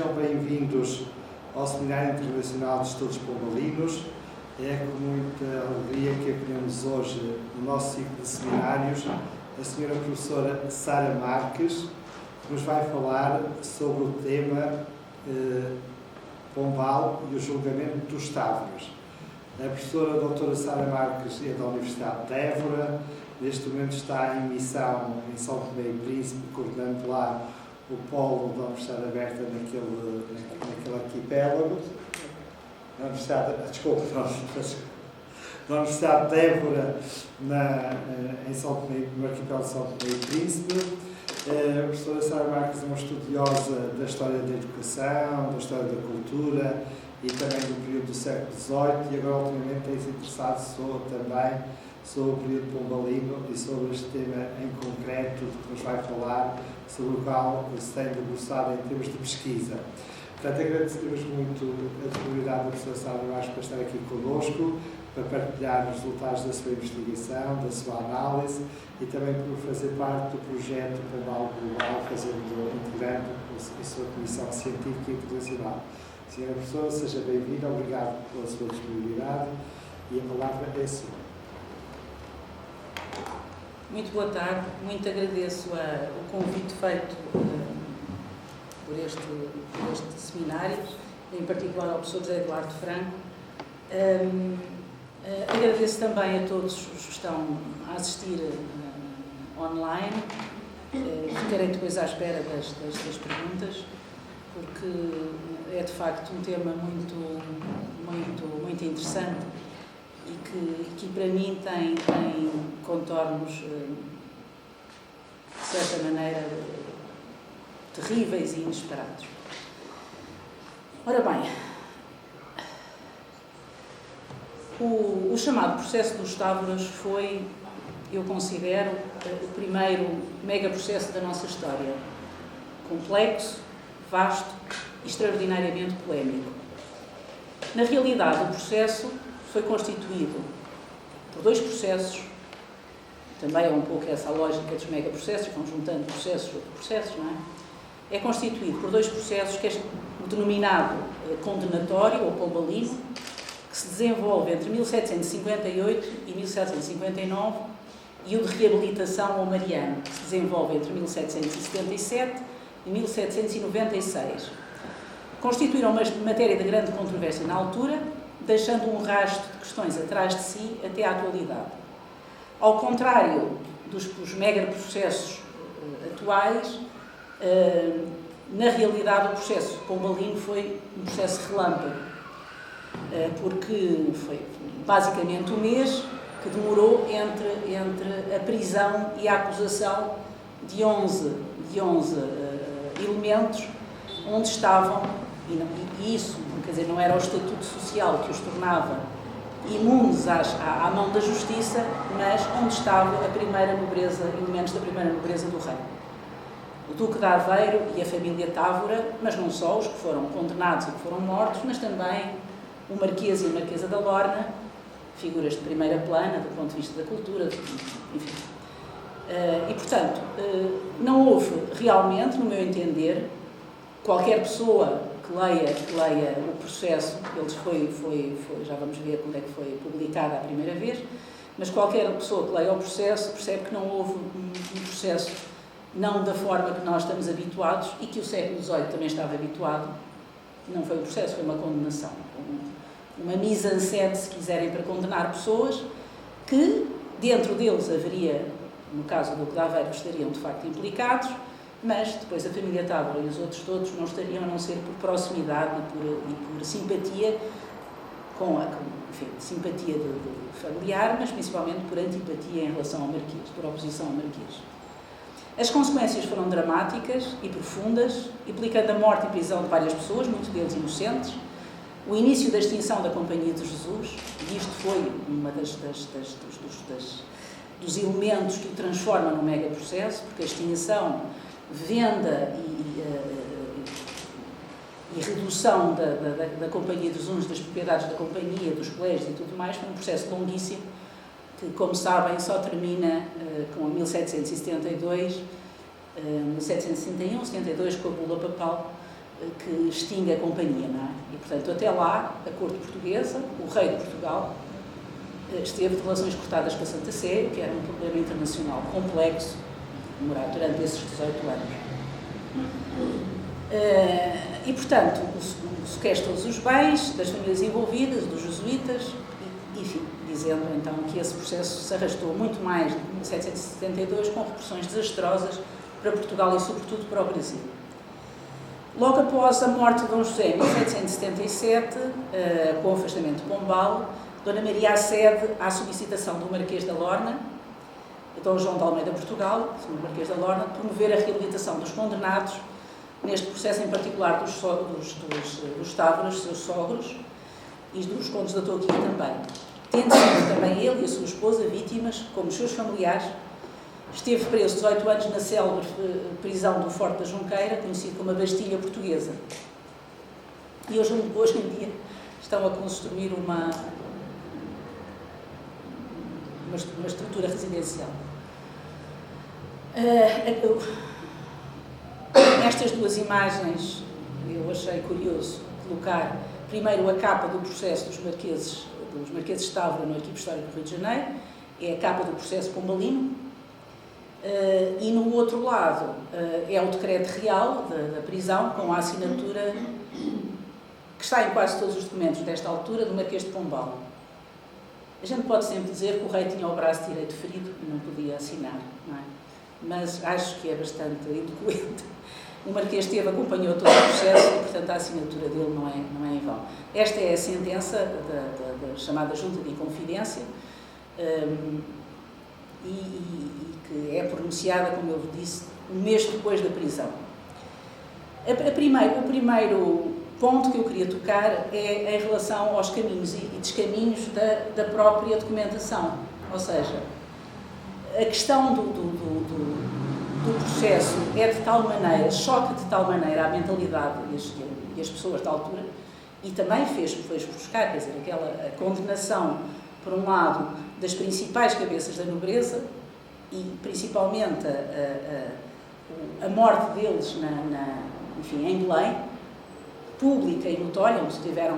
Sejam bem-vindos ao Seminário Internacional de Estudos Pombalinos. É com muita alegria que acolhemos hoje no nosso ciclo de seminários a senhora professora Sara Marques, que nos vai falar sobre o tema Pombal e o julgamento dos Távoras. A professora doutora Sara Marques é da Universidade de Évora, neste momento está em missão em São Tomé e Príncipe, coordenando lá o polo da Universidade Aberta naquele arquipélago. Na Universidade de Évora, no arquipélago de São Tomé e Príncipe. A professora Sara Marques é uma estudiosa da história da educação, da história da cultura e também do período do século XVIII, e agora ultimamente tem-se interessado também sobre o período pombalino e sobre este tema em concreto de que nos vai falar, sobre o qual se tem debruçado em termos de pesquisa. Portanto, agradecemos muito a disponibilidade da professora Sara Marques para estar aqui connosco, para partilhar os resultados da sua investigação, da sua análise e também por fazer parte do projeto Pombal Global, integrando a sua Comissão Científica Internacional. Senhora professora, seja bem-vinda, obrigado pela sua disponibilidade e a palavra é sua. Muito boa tarde, muito agradeço o convite feito por este seminário, em particular ao professor José Eduardo Franco. Agradeço também a todos os que estão a assistir online. Ficarei depois à espera das perguntas, porque é de facto um tema muito interessante e que para mim tem contornos, de certa maneira, terríveis e inesperados. Ora bem, o chamado processo dos Távoras foi, eu considero, o primeiro megaprocesso da nossa história. Complexo, vasto e extraordinariamente polémico. Na realidade, o processo foi constituído por dois processos, também é um pouco essa a lógica dos megaprocessos, vão juntando processos sobre processos, não é? É constituído por dois processos, que é o denominado condenatório, ou pombalino, que se desenvolve entre 1758 e 1759, e o de reabilitação ou mariano, que se desenvolve entre 1777 e 1796. Constituíram uma matéria de grande controvérsia na altura, deixando um rastro de questões atrás de si até à atualidade. Ao contrário dos megaprocessos atuais, na realidade o processo pombalino foi um processo relâmpago, porque foi basicamente um mês que demorou entre a prisão e a acusação de 11 elementos, onde estavam, e isso, quer dizer, não era o estatuto social que os tornava imunes à mão da justiça, mas onde estava a primeira nobreza, elementos da primeira nobreza do reino. O Duque de Aveiro e a família Távora, mas não só os que foram condenados e que foram mortos, mas também o Marquês e a Marquesa da Lorna, figuras de primeira plana, do ponto de vista da cultura, enfim. E, portanto, não houve realmente, no meu entender, qualquer pessoa que leia o processo, já vamos ver quando é que foi publicado a primeira vez, mas qualquer pessoa que leia o processo percebe que não houve um processo, não da forma que nós estamos habituados e que o século XVIII também estava habituado. Não foi um processo, foi uma condenação. Uma mise-en-scène, se quiserem, para condenar pessoas que, dentro deles haveria, no caso do Duque de Aveiro, que estariam de facto implicados, mas depois a família Távora e os outros todos não estariam, a não ser por proximidade e por simpatia, simpatia familiar, mas principalmente por antipatia em relação ao Marquês, por oposição ao Marquês. As consequências foram dramáticas e profundas, implicando a morte e prisão de várias pessoas, muitos deles inocentes, o início da extinção da Companhia de Jesus, e isto foi uma dos elementos que o transforma num megaprocesso, porque a extinção, venda e redução da Companhia de Jesus, das propriedades da Companhia, dos colégios e tudo mais, foi um processo longuíssimo, que, como sabem, só termina com 1772, 1761, 72, com a bula papal, que extingue a companhia, não é? E, portanto, até lá, a corte portuguesa, o rei de Portugal, esteve de relações cortadas com a Santa Sé, que era um problema internacional complexo, demorado durante esses 18 anos. E, portanto, sequestra todos os bens das famílias envolvidas, dos jesuítas, e, enfim, dizendo então que esse processo se arrastou muito mais de 1772, com repressões desastrosas para Portugal e, sobretudo, para o Brasil. Logo após a morte de Dom José, em 1777, com o afastamento de Pombal, Dona Maria acede à solicitação do Marquês da Lorna, Dom João de Almeida Portugal, o Marquês da Lorna, de promover a reabilitação dos condenados, neste processo em particular dos Távoras, seus sogros, e dos condes da Touquia também. Tendo sido também ele e a sua esposa vítimas, como os seus familiares, esteve preso 18 anos na célebre prisão do Forte da Junqueira, conhecido como a Bastilha Portuguesa. E hoje em dia estão a construir uma estrutura residencial. Nestas duas imagens eu achei curioso colocar primeiro a capa do processo dos Marqueses de Távora no Arquivo Histórico do Rio de Janeiro, é a capa do processo pombalino, e no outro lado é o decreto real da prisão, com a assinatura que está em quase todos os documentos desta altura do Marquês de Pombal. A gente pode sempre dizer que o rei tinha o braço direito ferido e não podia assinar, não é? Mas acho que é bastante eloquente. O Marquês acompanhou todo o processo e, portanto, a assinatura dele não é em vão. Esta é a sentença da chamada Junta de Inconfidência e que é pronunciada, como eu disse, um mês depois da prisão. O primeiro ponto que eu queria tocar é em relação aos caminhos e descaminhos da própria documentação. Ou seja, a questão do processo é de tal maneira, choca de tal maneira a mentalidade e as pessoas da altura, e também fez buscar, quer dizer, a condenação, por um lado, das principais cabeças da nobreza e, principalmente, a morte deles enfim, em Belém, pública e notória, onde tiveram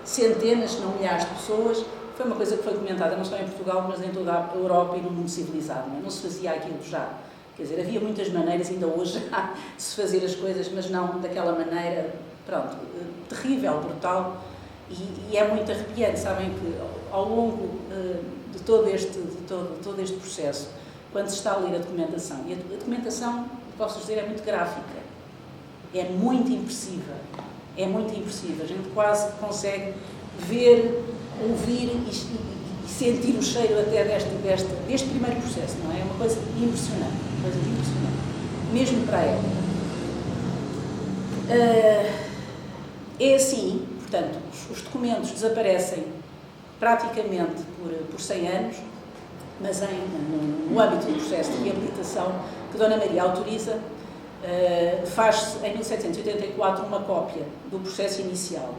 centenas, se não milhares de pessoas. Foi uma coisa que foi comentada não só em Portugal, mas em toda a Europa e no mundo civilizado. Não se fazia aquilo já. Quer dizer, havia muitas maneiras, ainda hoje, de se fazer as coisas, mas não daquela maneira, pronto, terrível, brutal, e é muito arrepiante. Sabem que ao longo de todo este processo, quando se está a ler a documentação, e a documentação, posso dizer, é muito gráfica, é muito impressiva, a gente quase consegue ver, ouvir e sentir o cheiro até deste primeiro processo, não é? É uma coisa impressionante, mesmo para a época. É assim, portanto, os documentos desaparecem praticamente por 100 anos, mas no âmbito do processo de reabilitação que Dona Maria autoriza, faz-se em 1784 uma cópia do processo inicial.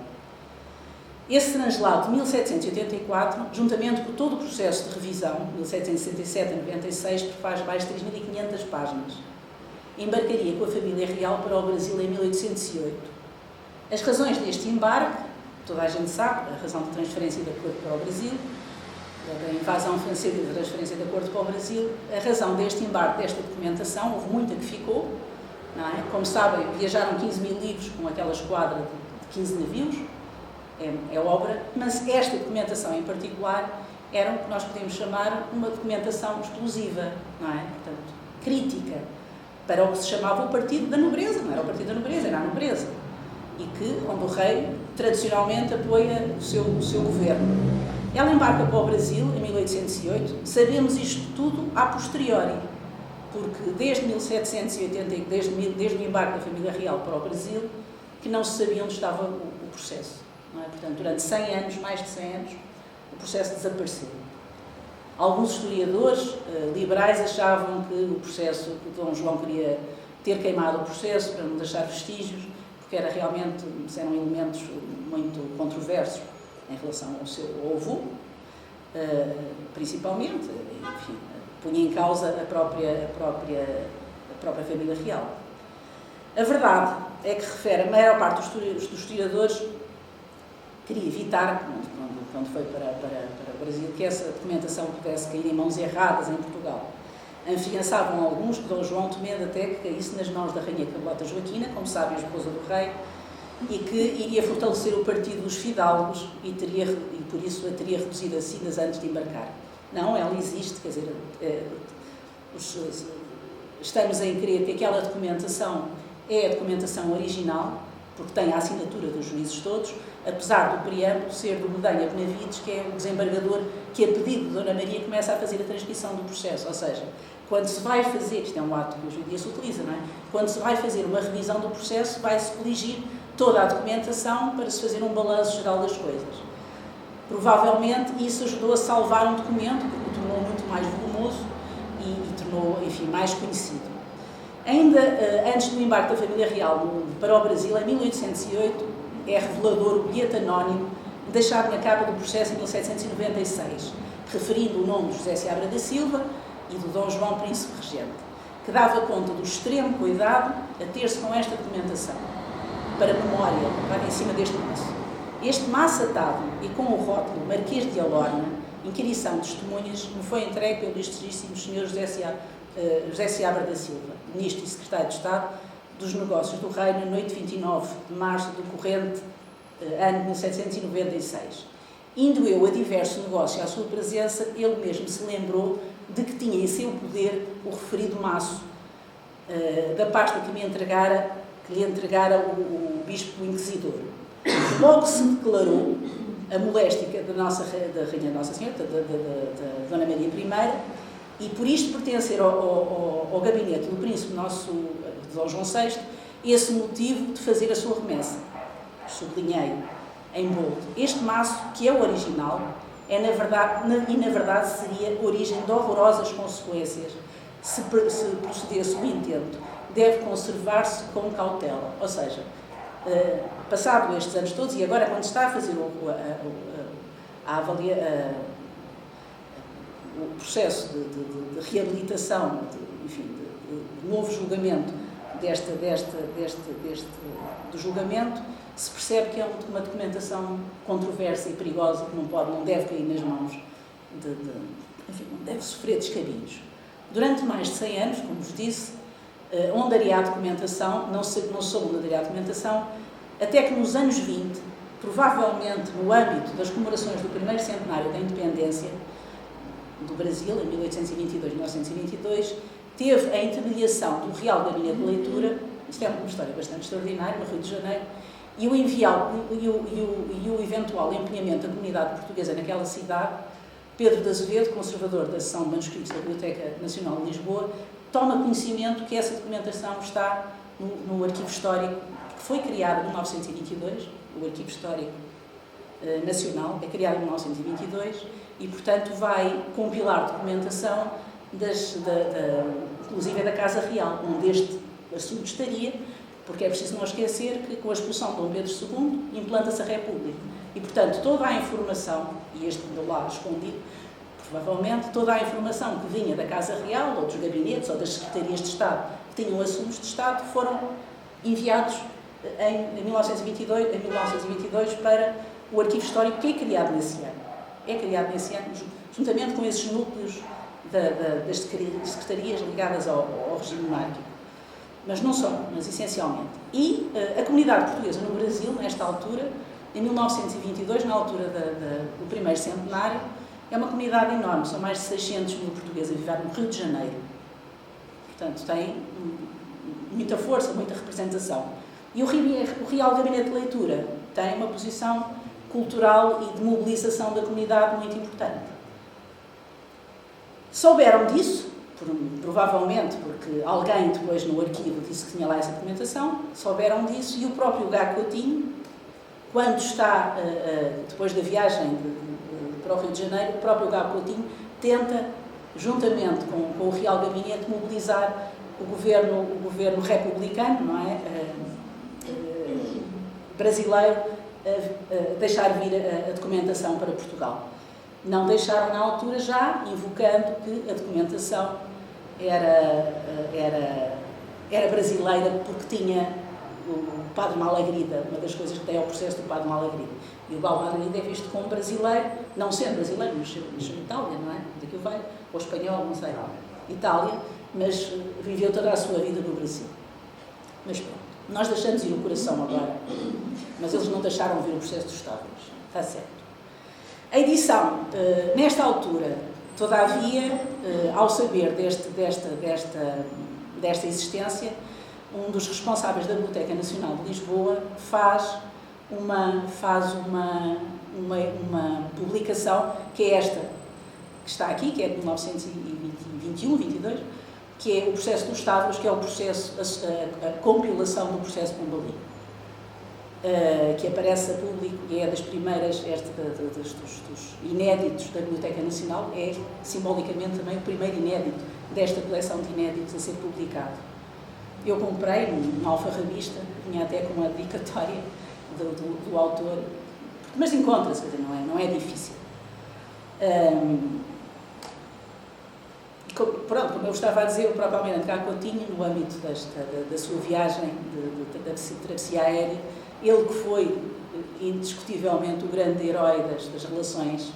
Esse translado de 1784, juntamente com todo o processo de revisão, 1767 a 96, faz mais de 3.500 páginas. Embarcaria com a família real para o Brasil em 1808. As razões deste embarque, toda a gente sabe, a razão de transferência da corte para o Brasil, da invasão francesa e da transferência da corte para o Brasil, a razão deste embarque, desta documentação, houve muita que ficou, não é? Como sabem, viajaram 15.000 livros com aquela esquadra de 15 navios, é obra, mas esta documentação em particular era o que nós podemos chamar uma documentação explosiva, não é? Portanto, crítica, para o que se chamava o Partido da Nobreza, não era o Partido da Nobreza, era a Nobreza, e onde o rei tradicionalmente apoia o seu governo. Ela embarca para o Brasil em 1808, sabemos isto tudo a posteriori, porque desde 1780, desde o embarque da família real para o Brasil, que não se sabia onde estava o processo. Não é? Portanto, durante 100 anos, mais de 100 anos, o processo desapareceu. Alguns historiadores liberais achavam que o processo, que Dom João queria ter queimado o processo para não deixar vestígios, porque eram elementos muito controversos em relação ao seu avô, principalmente, enfim, punha em causa a própria família real. A verdade é que refere, a maior parte dos historiadores queria evitar, quando foi para o Brasil, que essa documentação pudesse cair em mãos erradas em Portugal. Afiançavam alguns que Dom João temendo até que caísse nas mãos da Rainha Carlota Joaquina, como sabe, a esposa do rei, e que iria fortalecer o partido dos fidalgos e por isso a teria reduzido a Sinas antes de embarcar. Não, ela existe, quer dizer, estamos em crer que aquela documentação é a documentação original, porque tem a assinatura dos juízes todos, apesar do preâmbulo ser do Medanha Benavides, que é o desembargador que, a pedido de Dona Maria, começa a fazer a transcrição do processo. Ou seja, quando se vai fazer, isto é um ato que hoje em dia se utiliza, não é? Quando se vai fazer uma revisão do processo, vai-se coligir toda a documentação para se fazer um balanço geral das coisas. Provavelmente isso ajudou a salvar um documento, porque o tornou muito mais volumoso e tornou, enfim, mais conhecido. Ainda antes do embarque da família real para o Brasil, em 1808, é revelador o bilhete anónimo deixado na capa do processo em 1796, referindo o nome de José Seabra da Silva e do Dom João Príncipe Regente, que dava conta do extremo cuidado a ter-se com esta documentação, para memória, lá em cima deste maço. Este maço atado e com o rótulo Marquês de Alorna, inquirição de testemunhas, me foi entregue pelo ilustríssimo Sr. José Seabra da Silva, Ministro e Secretário de Estado dos Negócios do Reino, na noite de 29 de março do corrente ano de 1796. Indo eu a diversos negócios à sua presença, ele mesmo se lembrou de que tinha em seu poder o referido maço da pasta que lhe entregara o Bispo Inquisidor. Logo se declarou a moléstia da Rainha Nossa Senhora, da Dona Maria I, e por isto pertencer ao gabinete do Príncipe nosso, de Dom João VI, esse motivo de fazer a sua remessa. Sublinhei em bold. Este maço, que é o original, na verdade seria origem de horrorosas consequências se procedesse o intento. Deve conservar-se com cautela. Ou seja, passado estes anos todos, e agora quando se está a fazer o processo de reabilitação, de novo julgamento do julgamento, se percebe que é uma documentação controversa e perigosa que não deve cair nas mãos não deve sofrer descabidos. Durante mais de 100 anos, como vos disse, onde haria a documentação, não soube onde haria a documentação, até que nos anos 20, provavelmente no âmbito das comemorações do primeiro centenário da independência do Brasil, em 1822 e 1922, teve a intermediação do Real Gabinete de Leitura, isto é uma história bastante extraordinária, no Rio de Janeiro, e o eventual empenhamento da comunidade portuguesa naquela cidade. Pedro de Azevedo, conservador da seção de manuscritos da Biblioteca Nacional de Lisboa, toma conhecimento que essa documentação está no Arquivo Histórico, que foi criado em 1922, o Arquivo Histórico Nacional, é criado em 1922, e, portanto, vai compilar documentação, inclusive da Casa Real, onde este assunto estaria, porque é preciso não esquecer que, com a expulsão de Dom Pedro II, implanta-se a República. E, portanto, toda a informação, e este do lado escondido, provavelmente, toda a informação que vinha da Casa Real, ou dos gabinetes, ou das secretarias de Estado, que tinham assuntos de Estado, foram enviados em 1922 para o Arquivo Histórico, que é criado nesse ano. É criado nesse ano, juntamente com esses núcleos das secretarias ligadas ao regime monárquico. Mas não só, mas essencialmente. E a comunidade portuguesa no Brasil, nesta altura, em 1922, na altura do primeiro centenário, é uma comunidade enorme, são mais de 600 mil portugueses a viver no Rio de Janeiro. Portanto, tem muita força, muita representação. E o Real Gabinete de Leitura tem uma posição cultural e de mobilização da comunidade muito importante. Souberam disso, provavelmente porque alguém depois no arquivo disse que tinha lá essa documentação, souberam disso, e o próprio Gá Coutinho, quando está, depois da viagem para o Rio de Janeiro, o próprio Gá Coutinho tenta, juntamente com o Real Gabinete, mobilizar o governo republicano, não é? Brasileiro, a deixar vir a documentação para Portugal. Não deixaram na altura, já invocando que a documentação era brasileira, porque tinha o Padre Malagrida, uma das coisas que tem é o processo do Padre Malagrida. E o Padre Malagrida é visto como brasileiro, não sendo brasileiro, mas em Itália, não é? Daqui veio, ou espanhol, não sei, Itália, mas viveu toda a sua vida no Brasil. Mas pronto, nós deixamos ir o coração agora, mas eles não deixaram vir o processo dos Távoras, está certo. A edição, nesta altura, todavia, ao saber desta existência, um dos responsáveis da Biblioteca Nacional de Lisboa faz uma publicação, que é esta, que está aqui, que é de 1921, 22, que é o processo dos Távoras, que é o processo, a compilação do processo Pombalino, que aparece a público e é das primeiras, dos inéditos da Biblioteca Nacional, é simbolicamente também o primeiro inédito desta coleção de inéditos a ser publicado. Eu comprei uma alfarrabista, vinha até com uma dedicatória do autor, mas encontra-se, quer dizer, não é difícil. Pronto, como eu estava a dizer, o próprio Almirante Coutinho, no âmbito da sua viagem da travessia aérea, ele que foi indiscutivelmente o grande herói das relações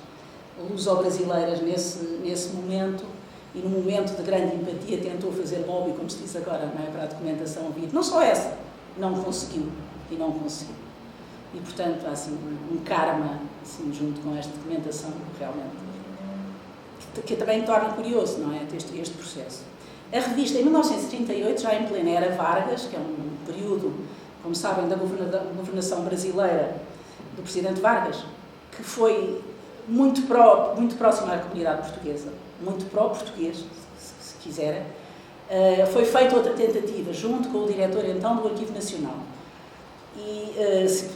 luso-brasileiras nesse momento, e no momento de grande empatia tentou fazer lobby, como se diz agora, não é, para a documentação vir. Não só essa, não conseguiu. E, portanto, há assim, um karma assim, junto com esta documentação, realmente, que também torna curioso, não é, este processo. A revista, em 1938, já em plena era Vargas, que é um período, como sabem, da governação brasileira do presidente Vargas, que foi muito próximo à comunidade portuguesa, muito pró-português, se quiserem. Foi feita outra tentativa, junto com o diretor então do Arquivo Nacional. E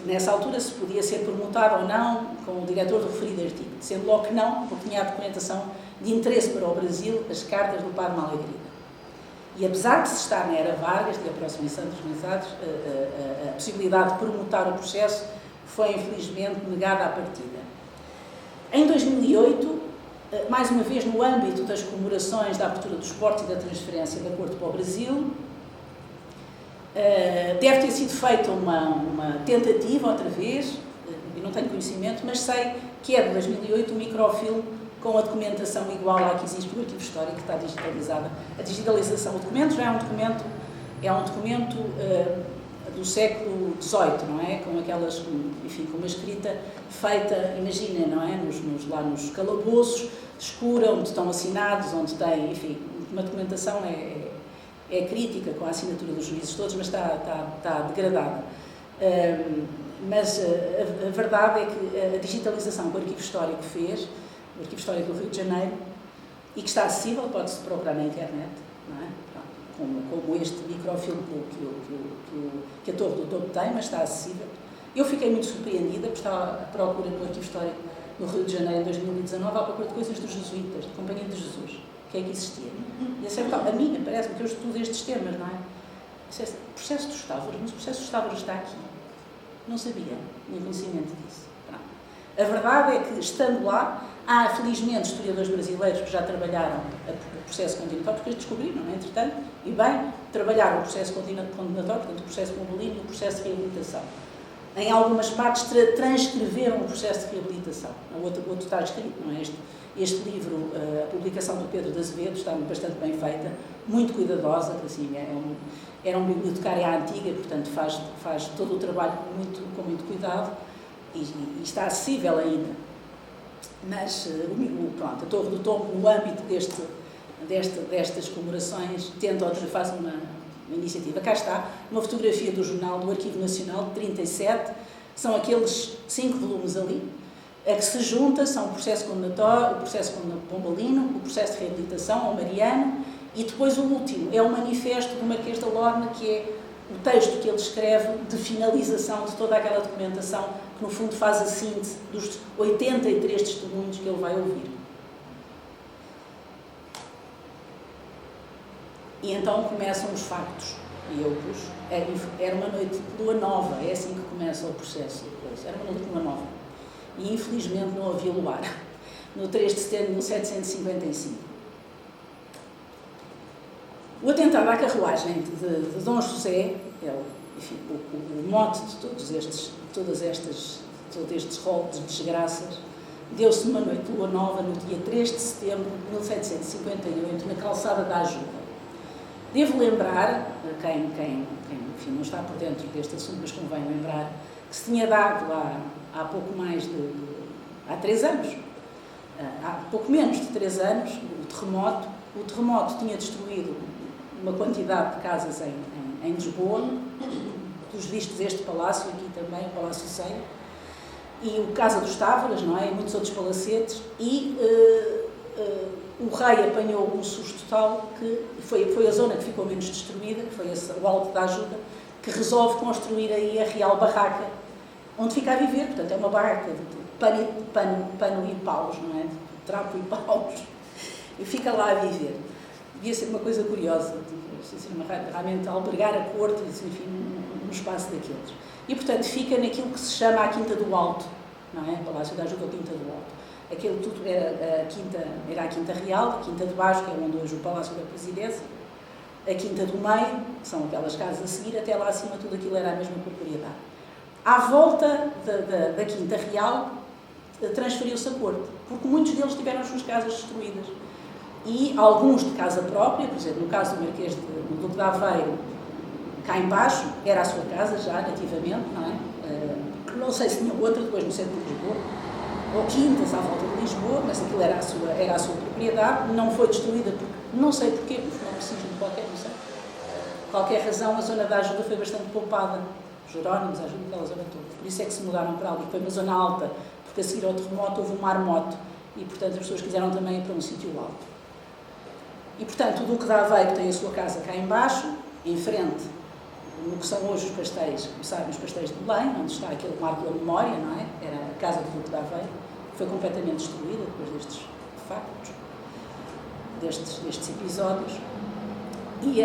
nessa altura se podia ser permutado ou não com o diretor do referido artigo, sendo logo que não, porque tinha a documentação de interesse para o Brasil, as cartas do Padre Malagrida. E apesar de se estar na era Vargas, de aproximação dos organizados, a possibilidade de permutar o processo foi infelizmente negada à partida. Em 2008, mais uma vez no âmbito das comemorações da abertura dos portos e da transferência da Corte para o Brasil, deve ter sido feita uma tentativa, outra vez, eu não tenho conhecimento, mas sei que é de 2008 um microfilme com a documentação igual à que existe no Arquivo Histórico, que está digitalizada. A digitalização do documento já é um documento do século XVIII, não é? Com aquelas, enfim, com uma escrita feita, imagina, não é? Lá nos calabouços, escura, onde estão assinados, onde tem, enfim, uma documentação é crítica, com a assinatura dos juízes todos, mas está degradada. Mas a verdade é que a digitalização que o Arquivo Histórico fez, o Arquivo Histórico do Rio de Janeiro, e que está acessível, pode-se procurar na internet, não é? Como este microfilme que a Torre do Topo tem, mas está acessível. Eu fiquei muito surpreendida, porque estava à procura no Arquivo Histórico no Rio de Janeiro, em 2019, à procura de coisas dos jesuítas, da Companhia de Jesus, o que é que existia. E a mim, parece-me que eu estudo estes temas, não é? O processo dos Távoras, mas o processo dos Távoras está aqui. Não sabia, tinha conhecimento disso. Pronto. A verdade é que, estando lá, há, felizmente, historiadores brasileiros que já trabalharam o processo condenatório, porque eles descobriram, não é? Entretanto, e bem, trabalharam o processo condenatório, portanto, o processo Pombalino e o processo de reabilitação. Em algumas partes, transcreveram o processo de reabilitação. O outro está escrito, não é? Este livro, a publicação do Pedro de Azevedo, está bastante bem feita, muito cuidadosa, que assim, era um bibliotecário à antiga, portanto, faz todo o trabalho com muito cuidado e está acessível ainda. Mas, pronto, a Torre do Tombo, no âmbito destas comemorações, faz uma iniciativa. Cá está, uma fotografia do jornal do Arquivo Nacional, de 37, são aqueles 5 volumes ali, a que se junta são o processo condenatório, o processo pombalino, o processo de reabilitação, ao Mariano, e depois o último, é o manifesto do Marquês da Lorna, que é o texto que ele escreve de finalização de toda aquela documentação, que no fundo faz a síntese dos 83 testemunhos que ele vai ouvir. E então começam os factos. E eu pus, era uma noite de lua nova, é assim que começa o processo. Era uma noite de lua nova. E infelizmente não havia luar. No 3 de setembro de 1755. O atentado à carruagem de Dom José, enfim, o mote de todos estes rol de desgraças deu-se numa noite de lua nova, no dia 3 de setembro de 1758, na calçada da Ajuda. Devo lembrar, quem enfim, não está por dentro deste assunto, mas convém lembrar, que se tinha dado há pouco mais há 3 anos, há pouco menos de 3 anos, o terremoto tinha destruído uma quantidade de casas em Lisboa, dos vistos deste palácio, aqui também, o Palácio Ceia, e o Casa dos Távoras, não é? E muitos outros palacetes, e o rei apanhou um susto tal que foi a zona que ficou menos destruída, que foi o Alto da Ajuda, que resolve construir aí a Real Barraca, onde fica a viver. Portanto, é uma barraca de pano e paus, não é? De trapo e paus, e fica lá a viver. Devia ser uma coisa curiosa, realmente albergar a corte, enfim, no espaço daqueles. E, portanto, fica naquilo que se chama a Quinta do Alto, não é? Palácio da Ajuda ou Quinta do Alto. Aquilo tudo era a Quinta Real, a Quinta de Baixo, que é onde hoje o Palácio da Presidência, a Quinta do Meio, que são aquelas casas a seguir, até lá acima tudo aquilo era a mesma propriedade. À volta da Quinta Real, transferiu-se a corte, porque muitos deles tiveram as suas casas destruídas. E alguns de casa própria, por exemplo, no caso do Marquês do Duque de Aveiro, cá embaixo, era a sua casa já, nativamente, não é? Não sei se tinha outra depois no centro de Lisboa, ou quintas à volta de Lisboa, mas aquilo era a sua propriedade, não foi destruída, porque, não sei porquê, porque não preciso de qualquer razão, a zona da Ajuda foi bastante poupada. Os Jerónimos, a Ajuda, aquela zona toda. Por isso é que se mudaram para ali, foi uma zona alta, porque a seguir ao terremoto houve um marmoto, e portanto as pessoas quiseram também ir para um sítio alto. E portanto o Duque de Aveiro tem a sua casa cá embaixo, em frente, no que são hoje os pastéis, como sabem, os pastéis de Belém, onde está aquele marco da memória, não é? Era a casa do Duque de Aveiro, que foi completamente destruída depois destes factos, destes episódios. E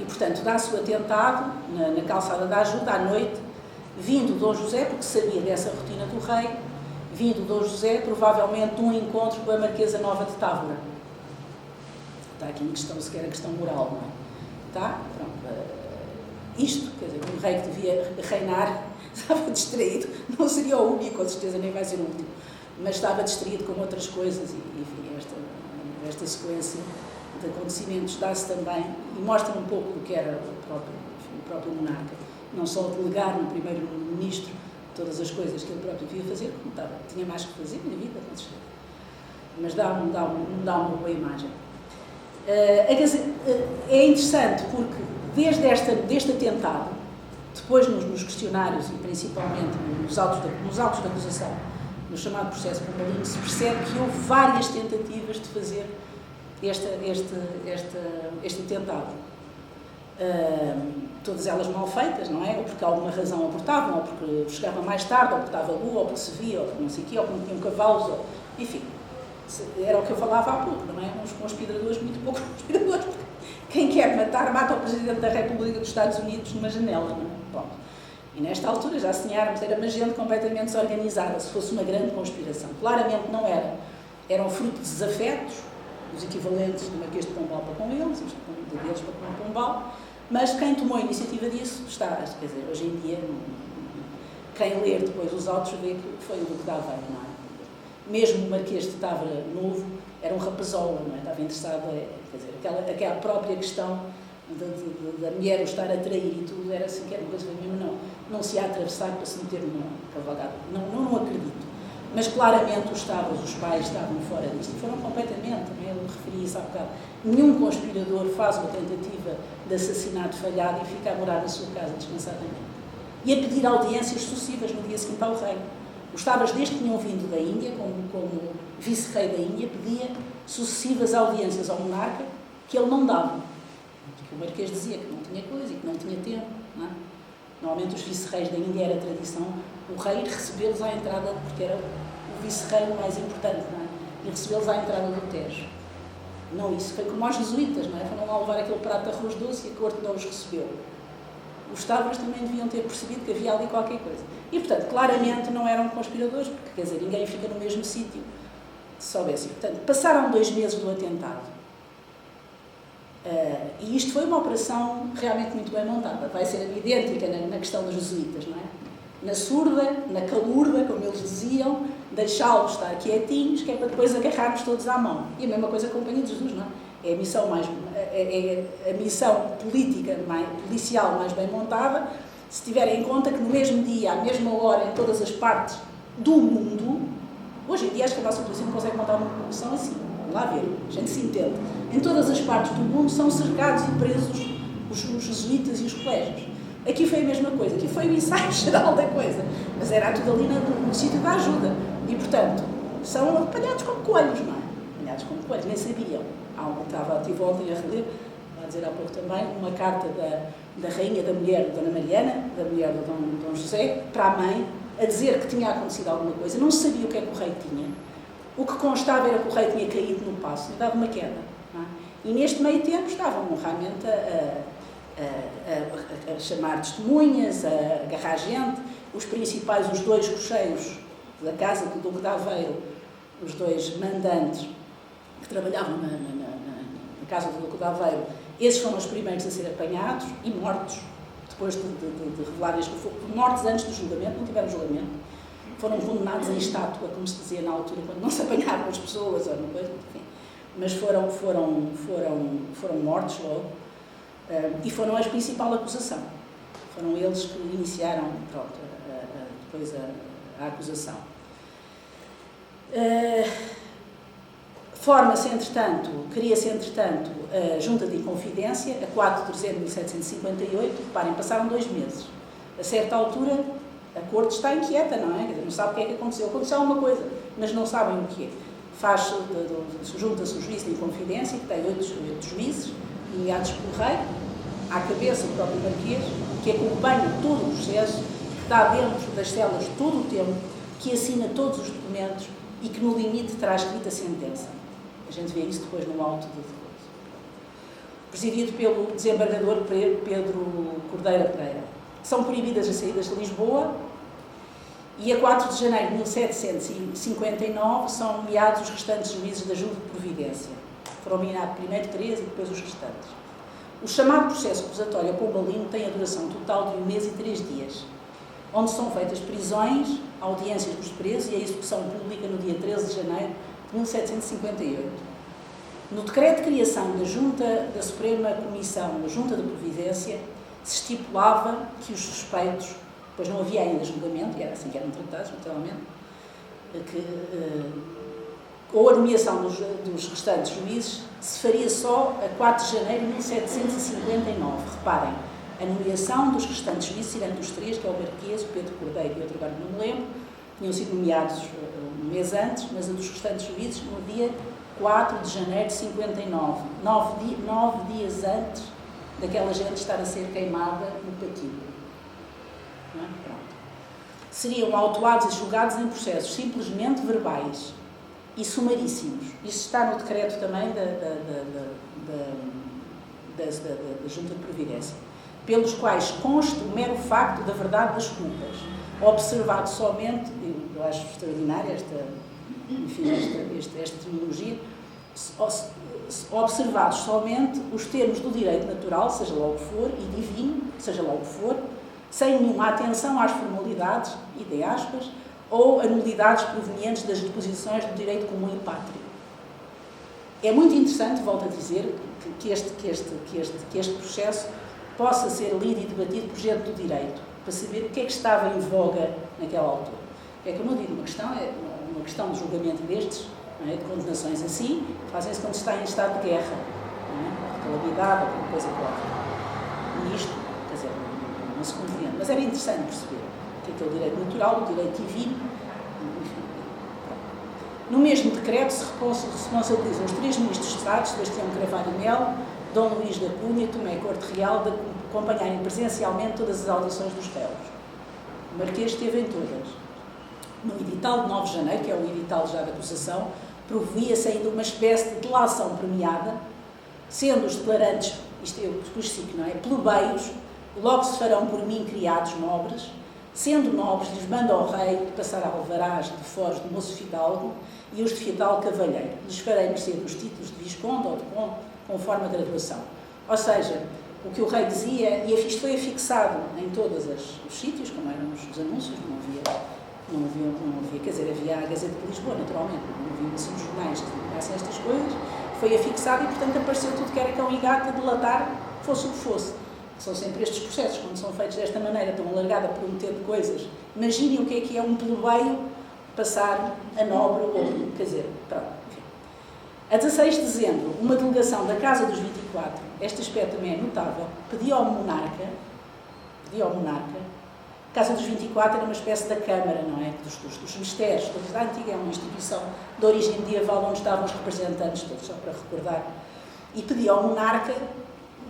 portanto, dá-se o atentado na calçada da Ajuda, à noite, vindo Dom José, porque sabia dessa rotina do rei, vindo Dom José, provavelmente, de um encontro com a Marquesa Nova de Távora. Está aqui em questão, sequer a questão moral, não é? Tá? Pronto. Isto, quer dizer, um rei que devia reinar, estava distraído, não seria o único, com certeza nem vai ser o último, mas estava distraído com outras coisas e enfim, esta sequência de acontecimentos dá-se também e mostra um pouco do que era o próprio monarca, não só delegar no primeiro-ministro todas as coisas que ele próprio devia fazer, como tinha mais que fazer na vida, com certeza, mas dá uma boa imagem. É interessante porque desde este atentado, depois nos questionários e principalmente nos autos de acusação, no chamado processo Pombalino, se percebe que houve várias tentativas de fazer este atentado. Todas elas mal feitas, não é? Ou porque alguma razão abortavam, ou porque chegava mais tarde, ou porque estava lua, ou porque se via, ou porque não sei o quê, ou porque não tinham cavalos, ou... enfim. Era o que eu falava há pouco, não é? Uns conspiradores, muito poucos conspiradores, porque quem quer matar, mata o Presidente da República dos Estados Unidos numa janela, não é? Bom, e nesta altura já sonháramos, era uma gente completamente desorganizada, se fosse uma grande conspiração. Claramente não era. Eram fruto de desafetos, os equivalentes do Marquês de Pombal para com eles, os deles para com o Pombal, mas quem tomou a iniciativa disso está, quer dizer, hoje em dia, quem ler depois os autos vê que foi o Duque de Aveiro, não é? Mesmo o Marquês de Távora Novo era um rapazola, não é? Estava interessado, quer dizer, aquela própria questão da mulher o estar a trair e tudo, era assim que era uma coisa mesmo, não se ia atravessar para se meter numa cavalgada. Não acredito. Mas claramente os pais estavam fora disto e foram completamente, também ele referia isso há bocado. Nenhum conspirador faz uma tentativa de assassinato falhado e fica a morar na sua casa descansadamente. E a pedir audiências sucessivas no dia seguinte ao rei. Os Tavras, desde que tinham vindo da Índia, como vice-rei da Índia, pedia sucessivas audiências ao monarca que ele não dava. Que o Marquês dizia que não tinha coisa e que não tinha tempo. Não é? Normalmente os vice-reis da Índia era tradição o rei recebê-los à entrada, porque era o vice-rei mais importante, não é? E recebê-los à entrada do Tejo. Não isso, foi como aos jesuítas, não é? Foram lá levar aquele prato de arroz doce e a corte não os recebeu. Os Tavras também deviam ter percebido que havia ali qualquer coisa. E, portanto, claramente não eram conspiradores, porque, quer dizer, ninguém fica no mesmo sítio, se soubesse. Portanto, passaram 2 meses do atentado. E isto foi uma operação realmente muito bem montada. Vai ser idêntica na questão dos jesuítas, não é? Na surda, na calurda, como eles diziam, deixá-los estar quietinhos, que é para depois agarrarmos todos à mão. E a mesma coisa com a Companhia de Jesus, não é? É a missão, a missão política, policial mais bem montada, se tiverem em conta que no mesmo dia, à mesma hora, em todas as partes do mundo, hoje em dia acho que a nossa polícia não consegue montar uma missão assim. Vamos lá ver, a gente se entende. Em todas as partes do mundo são cercados e presos os jesuítas e os colégios. Aqui foi a mesma coisa, aqui foi o ensaio geral da coisa, mas era tudo ali no sítio da ajuda. E, portanto, são apanhados como coelhos, não é? Apanhados como coelhos, nem sabiam. Estive ontem a reler, a dizer há pouco também, uma carta da rainha, da mulher, Dona Mariana, da mulher do Dom José, para a mãe, a dizer que tinha acontecido alguma coisa. Não sabia o que é que o rei tinha. O que constava era que o rei tinha caído no passo, tinha dado uma queda. Não é? E neste meio tempo estavam realmente a chamar testemunhas, a agarrar gente. Os principais, os dois cocheiros da casa do Duque de Aveiro, os dois mandantes que trabalhavam na casa do Duque de Aveiro, esses foram os primeiros a ser apanhados e mortos, depois de revelarem que foram mortos antes do julgamento, não tiveram julgamento, foram condenados em estátua, como se dizia na altura, quando não se apanharam as pessoas, ou uma coisa, enfim. Mas foram mortos logo, e foram a principal acusação. Foram eles que iniciaram, depois a acusação. Forma-se, entretanto, cria-se, entretanto, a Junta de Inconfidência, a 4 de dezembro de 1758, reparem, passaram 2 meses. A certa altura, a Corte está inquieta, não é? Não sabe o que é que aconteceu. Aconteceu alguma coisa, mas não sabem o que é. Junta-se o juiz de Inconfidência, que tem 8 juízes, nomeados pelo rei, à cabeça o próprio Marquês, que acompanha todo o processo, que está dentro das celas todo o tempo, que assina todos os documentos e que, no limite, terá escrita a sentença. A gente vê isso depois no auto de depois. Presidido pelo desembargador Pedro Cordeira Pereira. São proibidas as saídas de Lisboa e, a 4 de janeiro de 1759, são nomeados os restantes juízes da Junta de Providência. Foram nomeados primeiro 3 e depois os restantes. O chamado processo acusatório a Pombalino tem a duração total de 1 mês e 3 dias, onde são feitas prisões, audiências dos presos e a execução pública no dia 13 de janeiro de 1758. No decreto de criação da Junta da Suprema Comissão, da Junta de Providência, se estipulava que os suspeitos, pois não havia ainda julgamento, e era assim que eram tratados, naturalmente, ou a nomeação dos restantes juízes se faria só a 4 de janeiro de 1759. Reparem, a nomeação dos restantes juízes, tirando os 3, que é o Marquês, o Pedro Cordeiro e outro agora não me lembro, tinham sido nomeados um mês antes, mas a dos restantes juízes no dia 4 de janeiro de 59, 9 dias antes daquela gente estar a ser queimada no patíbulo. Não é? Pronto. Seriam autuados e julgados em processos simplesmente verbais e sumaríssimos. Isso está no decreto também da Junta de Providência, pelos quais consta o mero facto da verdade das culpas, observado somente, eu acho extraordinária esta terminologia, observados somente os termos do direito natural, seja lá o que for, e divino, seja lá o que for, sem nenhuma atenção às formalidades, e de aspas, ou a nulidades provenientes das disposições do direito comum e pátrio. É muito interessante, volto a dizer, que este processo possa ser lido e debatido por gente do direito, para saber o que é que estava em voga naquela altura. É como eu digo, uma questão de julgamento destes, não é, de condenações assim, fazem-se quando se está em estado de guerra, não é, calamidade ou alguma coisa qualquer. E isto, quer dizer, não se compreende. Mas era interessante perceber que é o direito natural, o direito divino, enfim. No mesmo decreto se responsabilizam os 3 ministros de Estado, Sebastião Carvalho Melo, Dom Luís da Cunha, Tomé Corte Real, de acompanharem presencialmente todas as audições dos réus. O Marquês esteve em todas. No edital de 9 de janeiro, que é o edital já da acusação, provia-se ainda uma espécie de delação premiada, sendo os declarantes, isto eu especifico, não é? Plebeios, logo se farão por mim criados nobres, sendo nobres, lhes manda ao rei de passar alvarás de foros de moço fidalgo e os de fidalgo cavalheiro. Lhes farei mercê dos títulos de visconde ou de conde, conforme a graduação. Ou seja, o que o rei dizia, e isto foi afixado em todos os sítios, como eram os anúncios, não havia, quer dizer, havia a Gazeta de Lisboa, naturalmente, não havia assim os jornais que divulgassem estas coisas, foi afixado e, portanto, apareceu tudo que era cão e gato a delatar, fosse o que fosse. São sempre estes processos, quando são feitos desta maneira, tão alargada, prometendo coisas. Imaginem o que é um plebeio passar a nobre, ou, quer dizer, pronto, enfim. A 16 de dezembro, uma delegação da Casa dos 24, este aspecto também é notável, pediu ao monarca, a Casa dos 24 era uma espécie da Câmara, não é? Dos mistérios, todos. A antiga é uma instituição de origem medieval onde estavam os representantes todos, só para recordar, e pediu ao monarca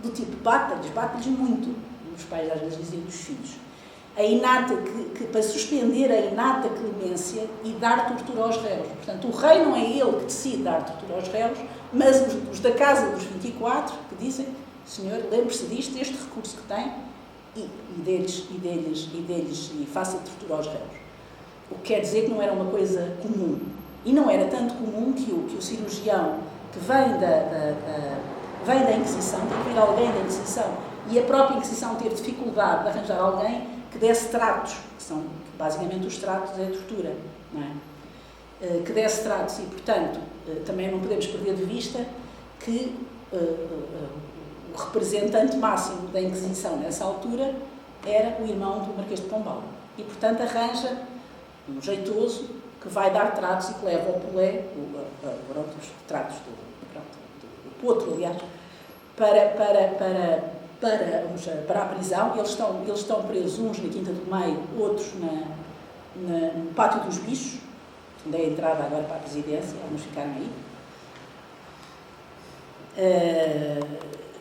do tipo, bate-lhes muito, os pais às vezes diziam dos filhos, a inata, para suspender a inata clemência e dar tortura aos réus. Portanto, o rei não é ele que decide dar tortura aos réus, mas os da Casa dos 24 que dizem, senhor, lembre-se disto, deste recurso que tem, e faça tortura aos réus. O que quer dizer que não era uma coisa comum. E não era tanto comum que o cirurgião que vem da Inquisição, tem que vir alguém da Inquisição, e a própria Inquisição teve dificuldade de arranjar alguém que desse tratos, que são basicamente os tratos, é a tortura, não é? Que desse tratos, e portanto também não podemos perder de vista que o representante máximo da Inquisição nessa altura era o irmão do Marquês de Pombal, e portanto arranja um jeitoso que vai dar tratos e que leva ao Polé, os tratos do potro, aliás, para a prisão. Eles estão presos, uns na Quinta do Meio, outros no Pátio dos Bichos, onde é a entrada agora para a presidência, alguns ficaram aí.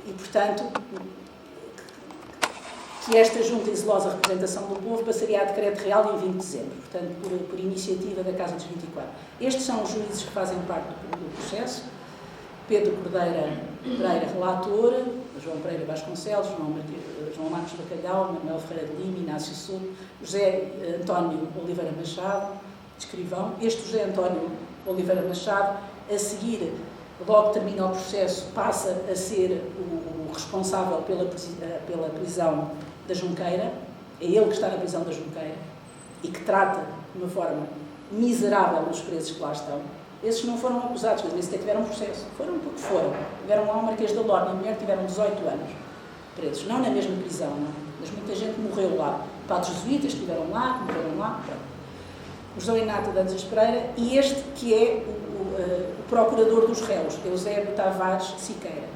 E, portanto, que esta junta e zelosa representação do povo passaria a decreto real em 20 de dezembro, portanto, por iniciativa da Casa dos 24. Estes são os juízes que fazem parte do processo. Pedro Cordeira Pereira, relator, João Pereira Vasconcelos, João Marcos Bacalhau, Manuel Ferreira de Lima, Inácio Souto, José António Oliveira Machado, escrivão. Este José António Oliveira Machado, a seguir, logo termina o processo, passa a ser o responsável pela prisão da Junqueira. É ele que está na prisão da Junqueira e que trata de uma forma miserável os presos que lá estão. Esses não foram acusados, nem sequer tiveram processo. Foram porque foram. Tiveram lá o Marquês da Lorna, a mulher, tiveram 18 anos presos. Não na mesma prisão, não. Mas muita gente morreu lá. Padres jesuítas que estiveram lá, que morreram lá. Pronto. O José Inácio de Anjos Pereira e este que é o procurador dos réus, Eusébio Tavares Siqueira.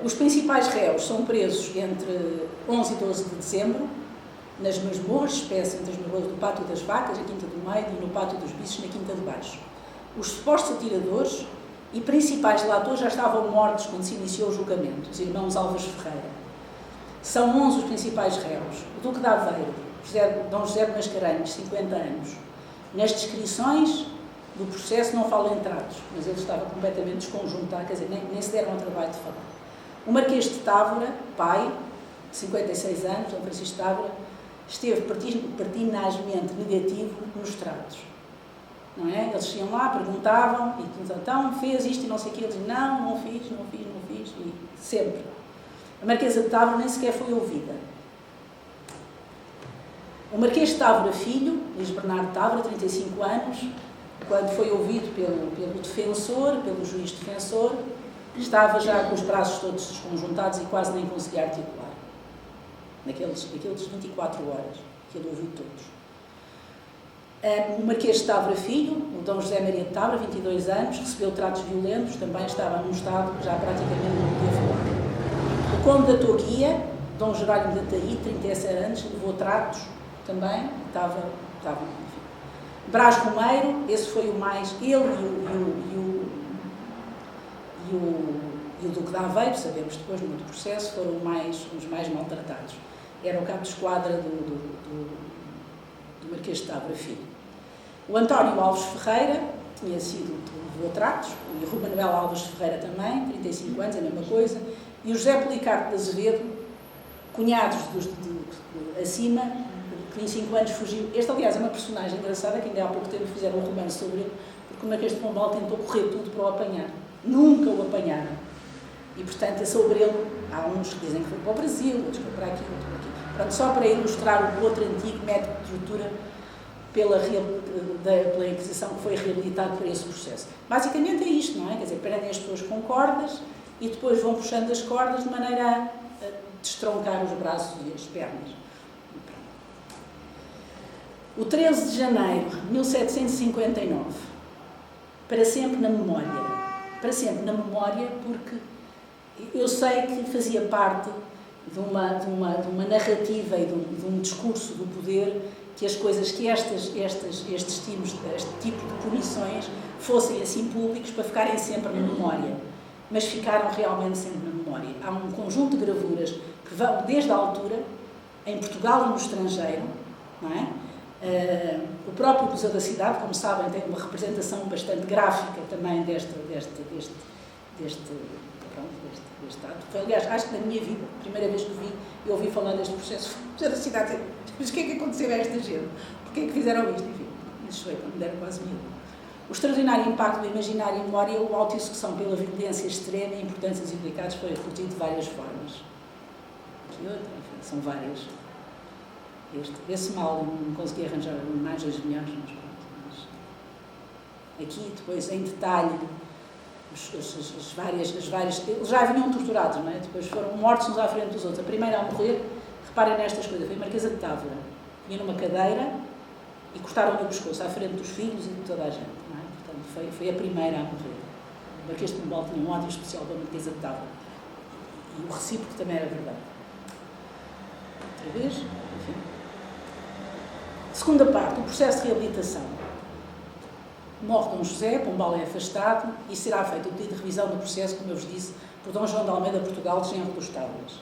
Os principais réus são presos entre 11 e 12 de dezembro, nas masmorras, espécie entre as masmorras do Pátio das Vacas, na Quinta do Meio, e no Pátio dos Bichos, na Quinta de Baixo. Os supostos atiradores e principais delatores já estavam mortos quando se iniciou o julgamento, os irmãos Alves Ferreira. São 11 os principais réus. O Duque de Aveiro, Dom José de Mascarenhas, 50 anos. Nas descrições do processo não falam em tratos, mas ele estava completamente desconjuntado, quer dizer, nem se deram ao trabalho de falar. O Marquês de Távora, pai, 56 anos, Dom Francisco Távora, esteve pertinazmente negativo nos tratos. Não é? Eles iam lá, perguntavam, e então fez isto e não sei o que, ele dizia, não fiz, e sempre. A Marquesa de Távora nem sequer foi ouvida. O Marquês de Távora Filho, Luís Bernardo Távora, 35 anos, quando foi ouvido pelo defensor, pelo juiz defensor, estava já com os braços todos desconjuntados e quase nem conseguia articular. Naqueles 24 horas, que ele ouviu todos. O Marquês de Távora Filho, o Dom José Maria de Távora, 22 anos, recebeu tratos violentos, também estava num estado já praticamente não podia falar. O Conde da Toguia, Dom Jerónimo de Ataí, 37 anos, levou tratos também, estava enfim. Brás Romeiro, esse foi o mais, ele e o Duque de Aveiro, sabemos depois no outro processo, foram os mais maltratados. Era o cabo de esquadra do Marquês de Távora Filho. O António Alves Ferreira tinha sido levou tratos, e o Rui Manuel Alves Ferreira também, 35 anos, a mesma coisa, e o José Policarpo de Azevedo, cunhados acima, que em 5 anos fugiu. Este, aliás, é uma personagem engraçada, que ainda há pouco tempo fizeram um romance sobre ele, porque o Marquês de Pombal tentou correr tudo para o apanhar. Nunca o apanharam. E, portanto, sobre ele, há uns que dizem que foi para o Brasil, outros que foi para aqui, outros para aqui. Pronto, só para ilustrar o outro antigo método de tortura pela Inquisição que foi reabilitado por esse processo. Basicamente é isto, não é? Quer dizer, prendem as pessoas com cordas e depois vão puxando as cordas de maneira a destroncar os braços e as pernas. O 13 de janeiro de 1759, para sempre na memória. Para sempre na memória, porque eu sei que fazia parte de uma narrativa e de um discurso do poder que as coisas, que este tipo de punições fossem assim públicos para ficarem sempre na memória. Mas ficaram realmente sempre na memória. Há um conjunto de gravuras que vão desde a altura, em Portugal e no estrangeiro, não é? O próprio Museu da Cidade, como sabem, tem uma representação bastante gráfica também deste ato. Foi, aliás, acho que na minha vida, a primeira vez que eu ouvi falar deste processo, o Museu da Cidade, mas o que é que aconteceu a esta gente? Porquê é que fizeram isto? Enfim, isso foi quando me deram quase medo. O extraordinário impacto do imaginário e memória, o auto-execução pela violência extrema e importância dos implicados foi refletido de várias formas. Aqui outra, enfim, são várias. Esse mal, eu não consegui arranjar imagens melhores, mas pronto. Aqui, depois, em detalhe, as várias... Eles já vinham torturados, não é? Depois foram mortos uns à frente dos outros. A primeira a morrer, reparem nestas coisas, foi a Marquesa de Távora. Vinha numa cadeira e cortaram-lhe o pescoço à frente dos filhos e de toda a gente, não é? Portanto, foi a primeira a morrer. O Marquês de Pombal tinha um ódio especial para a Marquesa de Távora. E o recíproco também era verdade. Outra vez, enfim. Segunda parte, o processo de reabilitação. Morre Dom José, Pombal é afastado e será feito o pedido de revisão do processo, como eu vos disse, por Dom João de Almeida Portugal, de Genro dos Tábuas.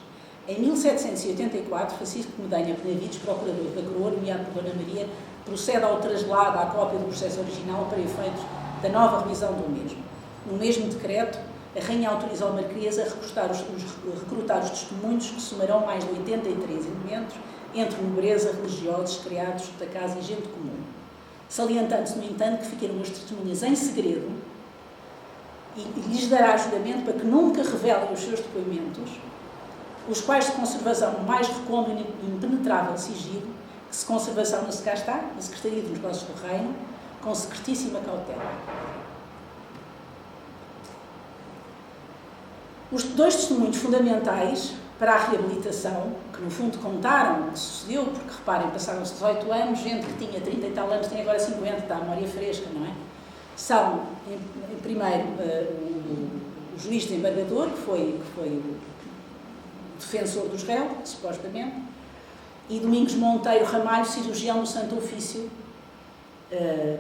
Em 1784, Francisco de Medanha Benavides, procurador da Coroa, nomeado por Dona Maria, procede ao traslado à cópia do processo original para efeitos da nova revisão do mesmo. No mesmo decreto, a Rainha autoriza o Marquês a recrutar os testemunhos, que somarão mais de 83 elementos, entre nobreza, religiosos, criados da casa e gente comum. Salientando-se, no entanto, que ficaram as testemunhas em segredo e lhes dará julgamento para que nunca revelem os seus depoimentos, os quais de conservação no mais recôndito e impenetrável sigilo, que se conservação não se cá está, na Secretaria dos Negócios do Reino, com secretíssima cautela. Os dois testemunhos fundamentais para a reabilitação, que no fundo contaram o que sucedeu, porque reparem, passaram-se 18 anos, gente que tinha 30 e tal anos tem agora 50, está a memória fresca, não é? São, em primeiro, o juiz desembargador, que foi o defensor dos réus, supostamente, e Domingos Monteiro Ramalho, cirurgião do Santo Ofício,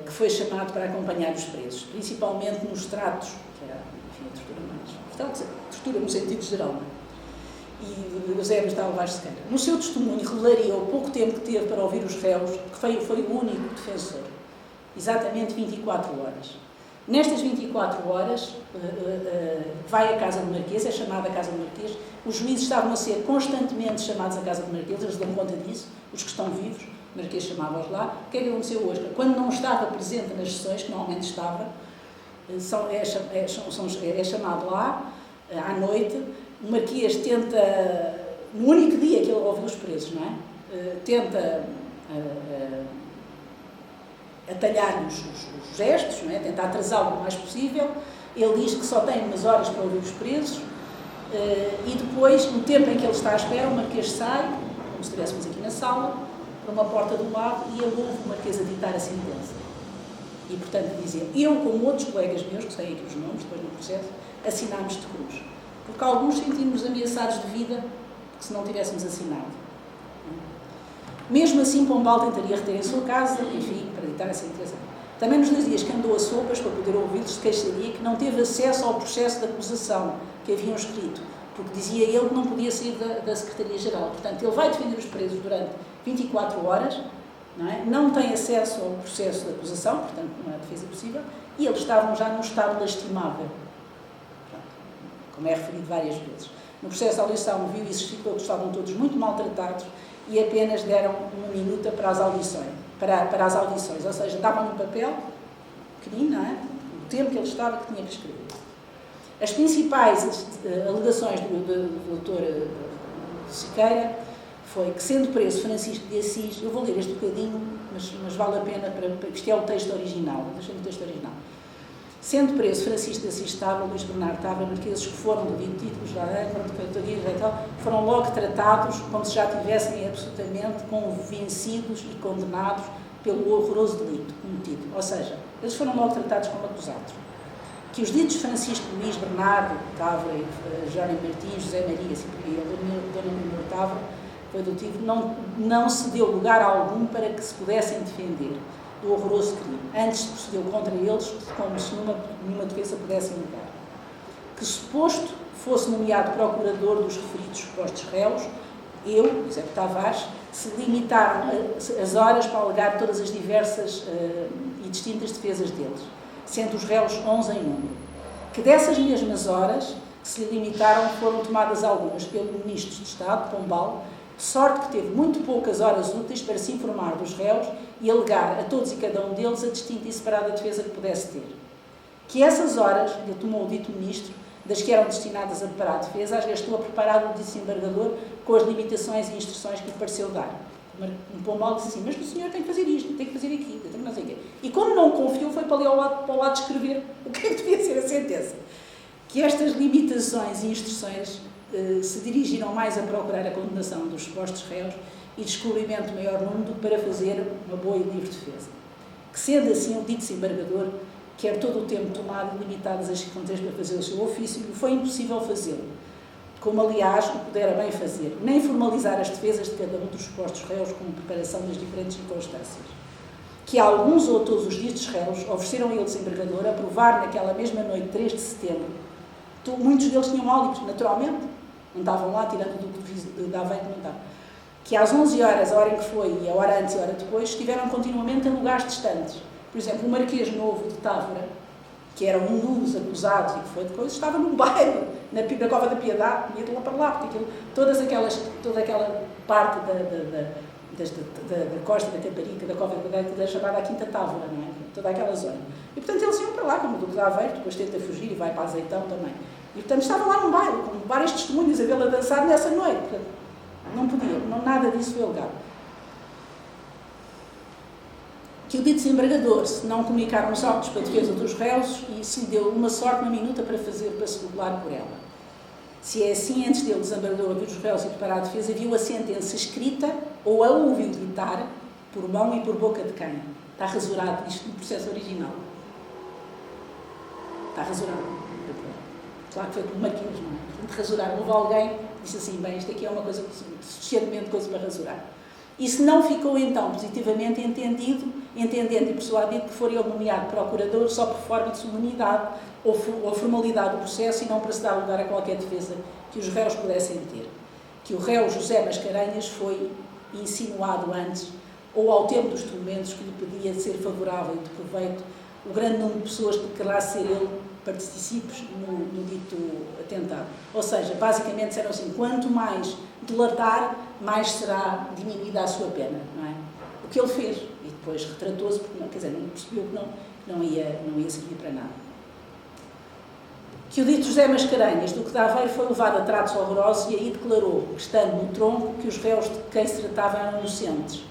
que foi chamado para acompanhar os presos, principalmente nos tratos, que era, enfim, a tortura mais... Portanto, tortura no sentido geral, não é? E Eusébio de Alvaz Sequeira. No seu testemunho, revelaria o pouco tempo que teve para ouvir os réus, que foi o único defensor. Exatamente 24 horas. Nestas 24 horas, vai à Casa do Marquês, é chamada a Casa do Marquês. Os juízes estavam a ser constantemente chamados à Casa do Marquês, eles dão conta disso, os que estão vivos, o Marquês chamava-os lá. O que é que aconteceu hoje? Quando não estava presente nas sessões, que normalmente estava, é chamado lá, à noite. O Marquês tenta, no único dia que ele ouviu os presos, não é? Tenta atalhar os gestos, não é? Tenta atrasá-lo o mais possível. Ele diz que só tem umas horas para ouvir os presos e depois, no tempo em que ele está à espera, o Marquês sai, como se estivéssemos aqui na sala, para uma porta do lado e ele ouve o Marquês a ditar a sentença. E, portanto, dizia, eu, como outros colegas meus, que sei aqui os nomes, depois no processo, assinámos de cruz. Porque alguns sentimos ameaçados de vida, se não tivéssemos assinado. Mesmo assim, Pombal tentaria reter em sua casa, enfim, para ditar a sentença. Também nos 2 dias que andou a sopas para poder ouvi-los, se queixaria que não teve acesso ao processo de acusação que haviam escrito, porque dizia ele que não podia sair da Secretaria-Geral. Portanto, ele vai defender os presos durante 24 horas, não é? Não tem acesso ao processo de acusação, portanto, não é defesa possível, e eles estavam já num estado lastimável, como é referido várias vezes. No processo de audição, viu e certificou que estavam todos muito maltratados e apenas deram uma minuta para as audições. Ou seja, davam um papel pequenino, não é? O tempo que ele estava que tinha que escrever. As principais alegações do Dr. Siqueira foi que, sendo preso Francisco de Assis, eu vou ler este bocadinho, mas vale a pena, para isto é o texto original, deixa-me o texto original. Sendo preso Francisco de Assis Távora, Luís Bernardo Távora, marqueses que foram títulos foram logo tratados como se já tivessem absolutamente convencidos e condenados pelo horroroso delito cometido. Ou seja, eles foram logo tratados como acusados. Que os ditos Francisco Luís Bernardo Távora, Jónimo Martins, José Maria, e a Dona Leonor Távora, foi adotivo, não se deu lugar algum para que se pudessem defender do horroroso crime. Antes se procedeu contra eles como se nenhuma defesa pudesse negar. Que suposto fosse nomeado procurador dos referidos supostos réus, eu, José Tavares, se limitaram as horas para alegar todas as diversas e distintas defesas deles, sendo os réus 11 em número. Que dessas mesmas horas que se lhe limitaram foram tomadas algumas pelo Ministro de Estado, Pombal, de sorte que teve muito poucas horas úteis para se informar dos réus e alegar a todos e cada um deles a distinta e separada defesa que pudesse ter. Que essas horas, lhe tomou o dito Ministro, das que eram destinadas a preparar a defesa, as gastou a preparar o desembargador com as limitações e instruções que lhe pareceu dar. Um Pombal disse assim, mas o senhor tem que fazer isto, tem que fazer aquilo, tem que não sei o quê. E como não confiou, foi para ali para o lado escrever o que é que devia ser a sentença. Que estas limitações e instruções se dirigiram mais a procurar a condenação dos supostos réus e descobrimento de maior número do que para fazer uma boa e livre defesa. Que sendo assim, o dito desembargador quer todo o tempo tomado e limitadas as circunstâncias para fazer o seu ofício, e foi impossível fazê-lo, como aliás o pudera bem fazer, nem formalizar as defesas de cada um dos supostos réus com preparação das diferentes circunstâncias. Que alguns ou todos os ditos réus ofereceram a ele, desembargador, a provar naquela mesma noite, 3 de setembro, muitos deles tinham álibis, naturalmente, não estavam lá, tirando do da Aveiro, não estavam. Que às 11 horas, a hora em que foi, e a hora antes e a hora depois, estiveram continuamente em lugares distantes. Por exemplo, o Marquês Novo de Távora, que era um dos acusados e que foi de coisa, estava num bairro, na Cova da Piedade, ia de lá para lá, porque aquilo, toda aquela parte da costa da Caparica, da Cova da Piedade, que era chamada a Quinta Távora, não é? Toda aquela zona. E, portanto, eles iam para lá, como o Duque de Aveiro, depois tenta fugir e vai para Azeitão também. E, portanto, estava lá num bairro, com várias testemunhas a vê-la dançar nessa noite. Portanto, não podia, nada disso foi alegado. Que o dito desembargador, se não comunicaram os autos para a defesa dos réus, e se lhe deu uma sorte, uma minuta para se regular por ela. Se é assim, antes dele, o desembargador, ouvir os réus e preparar a defesa, viu a sentença escrita ou a ouviu gritar por mão e por boca de quem? Está rasurado isto no processo original. Está rasurado. Claro que foi por Marquês, não é? Portanto, rasurar. Houve alguém que disse assim, bem, isto aqui é uma coisa suficientemente coisa para rasurar. E se não ficou, então, positivamente entendendo e persuadido que for ele nomeado procurador só por forma de solenidade ou formalidade do processo e não para se dar lugar a qualquer defesa que os réus pudessem ter. Que o réu José Mascarenhas foi insinuado antes, ou ao tempo dos tormentos que lhe podia ser favorável e de proveito, o grande número de pessoas que quererá ser ele participes no dito atentado. Ou seja, basicamente disseram assim, quanto mais delatar, mais será diminuída a sua pena, não é? O que ele fez, e depois retratou-se, porque não, quer dizer, não percebeu que não ia servir para nada. Que o dito José Mascarenhas, Duque de Aveiro, foi levado a tratos horrorosos e aí declarou, estando no tronco, que os réus de quem se tratava eram inocentes,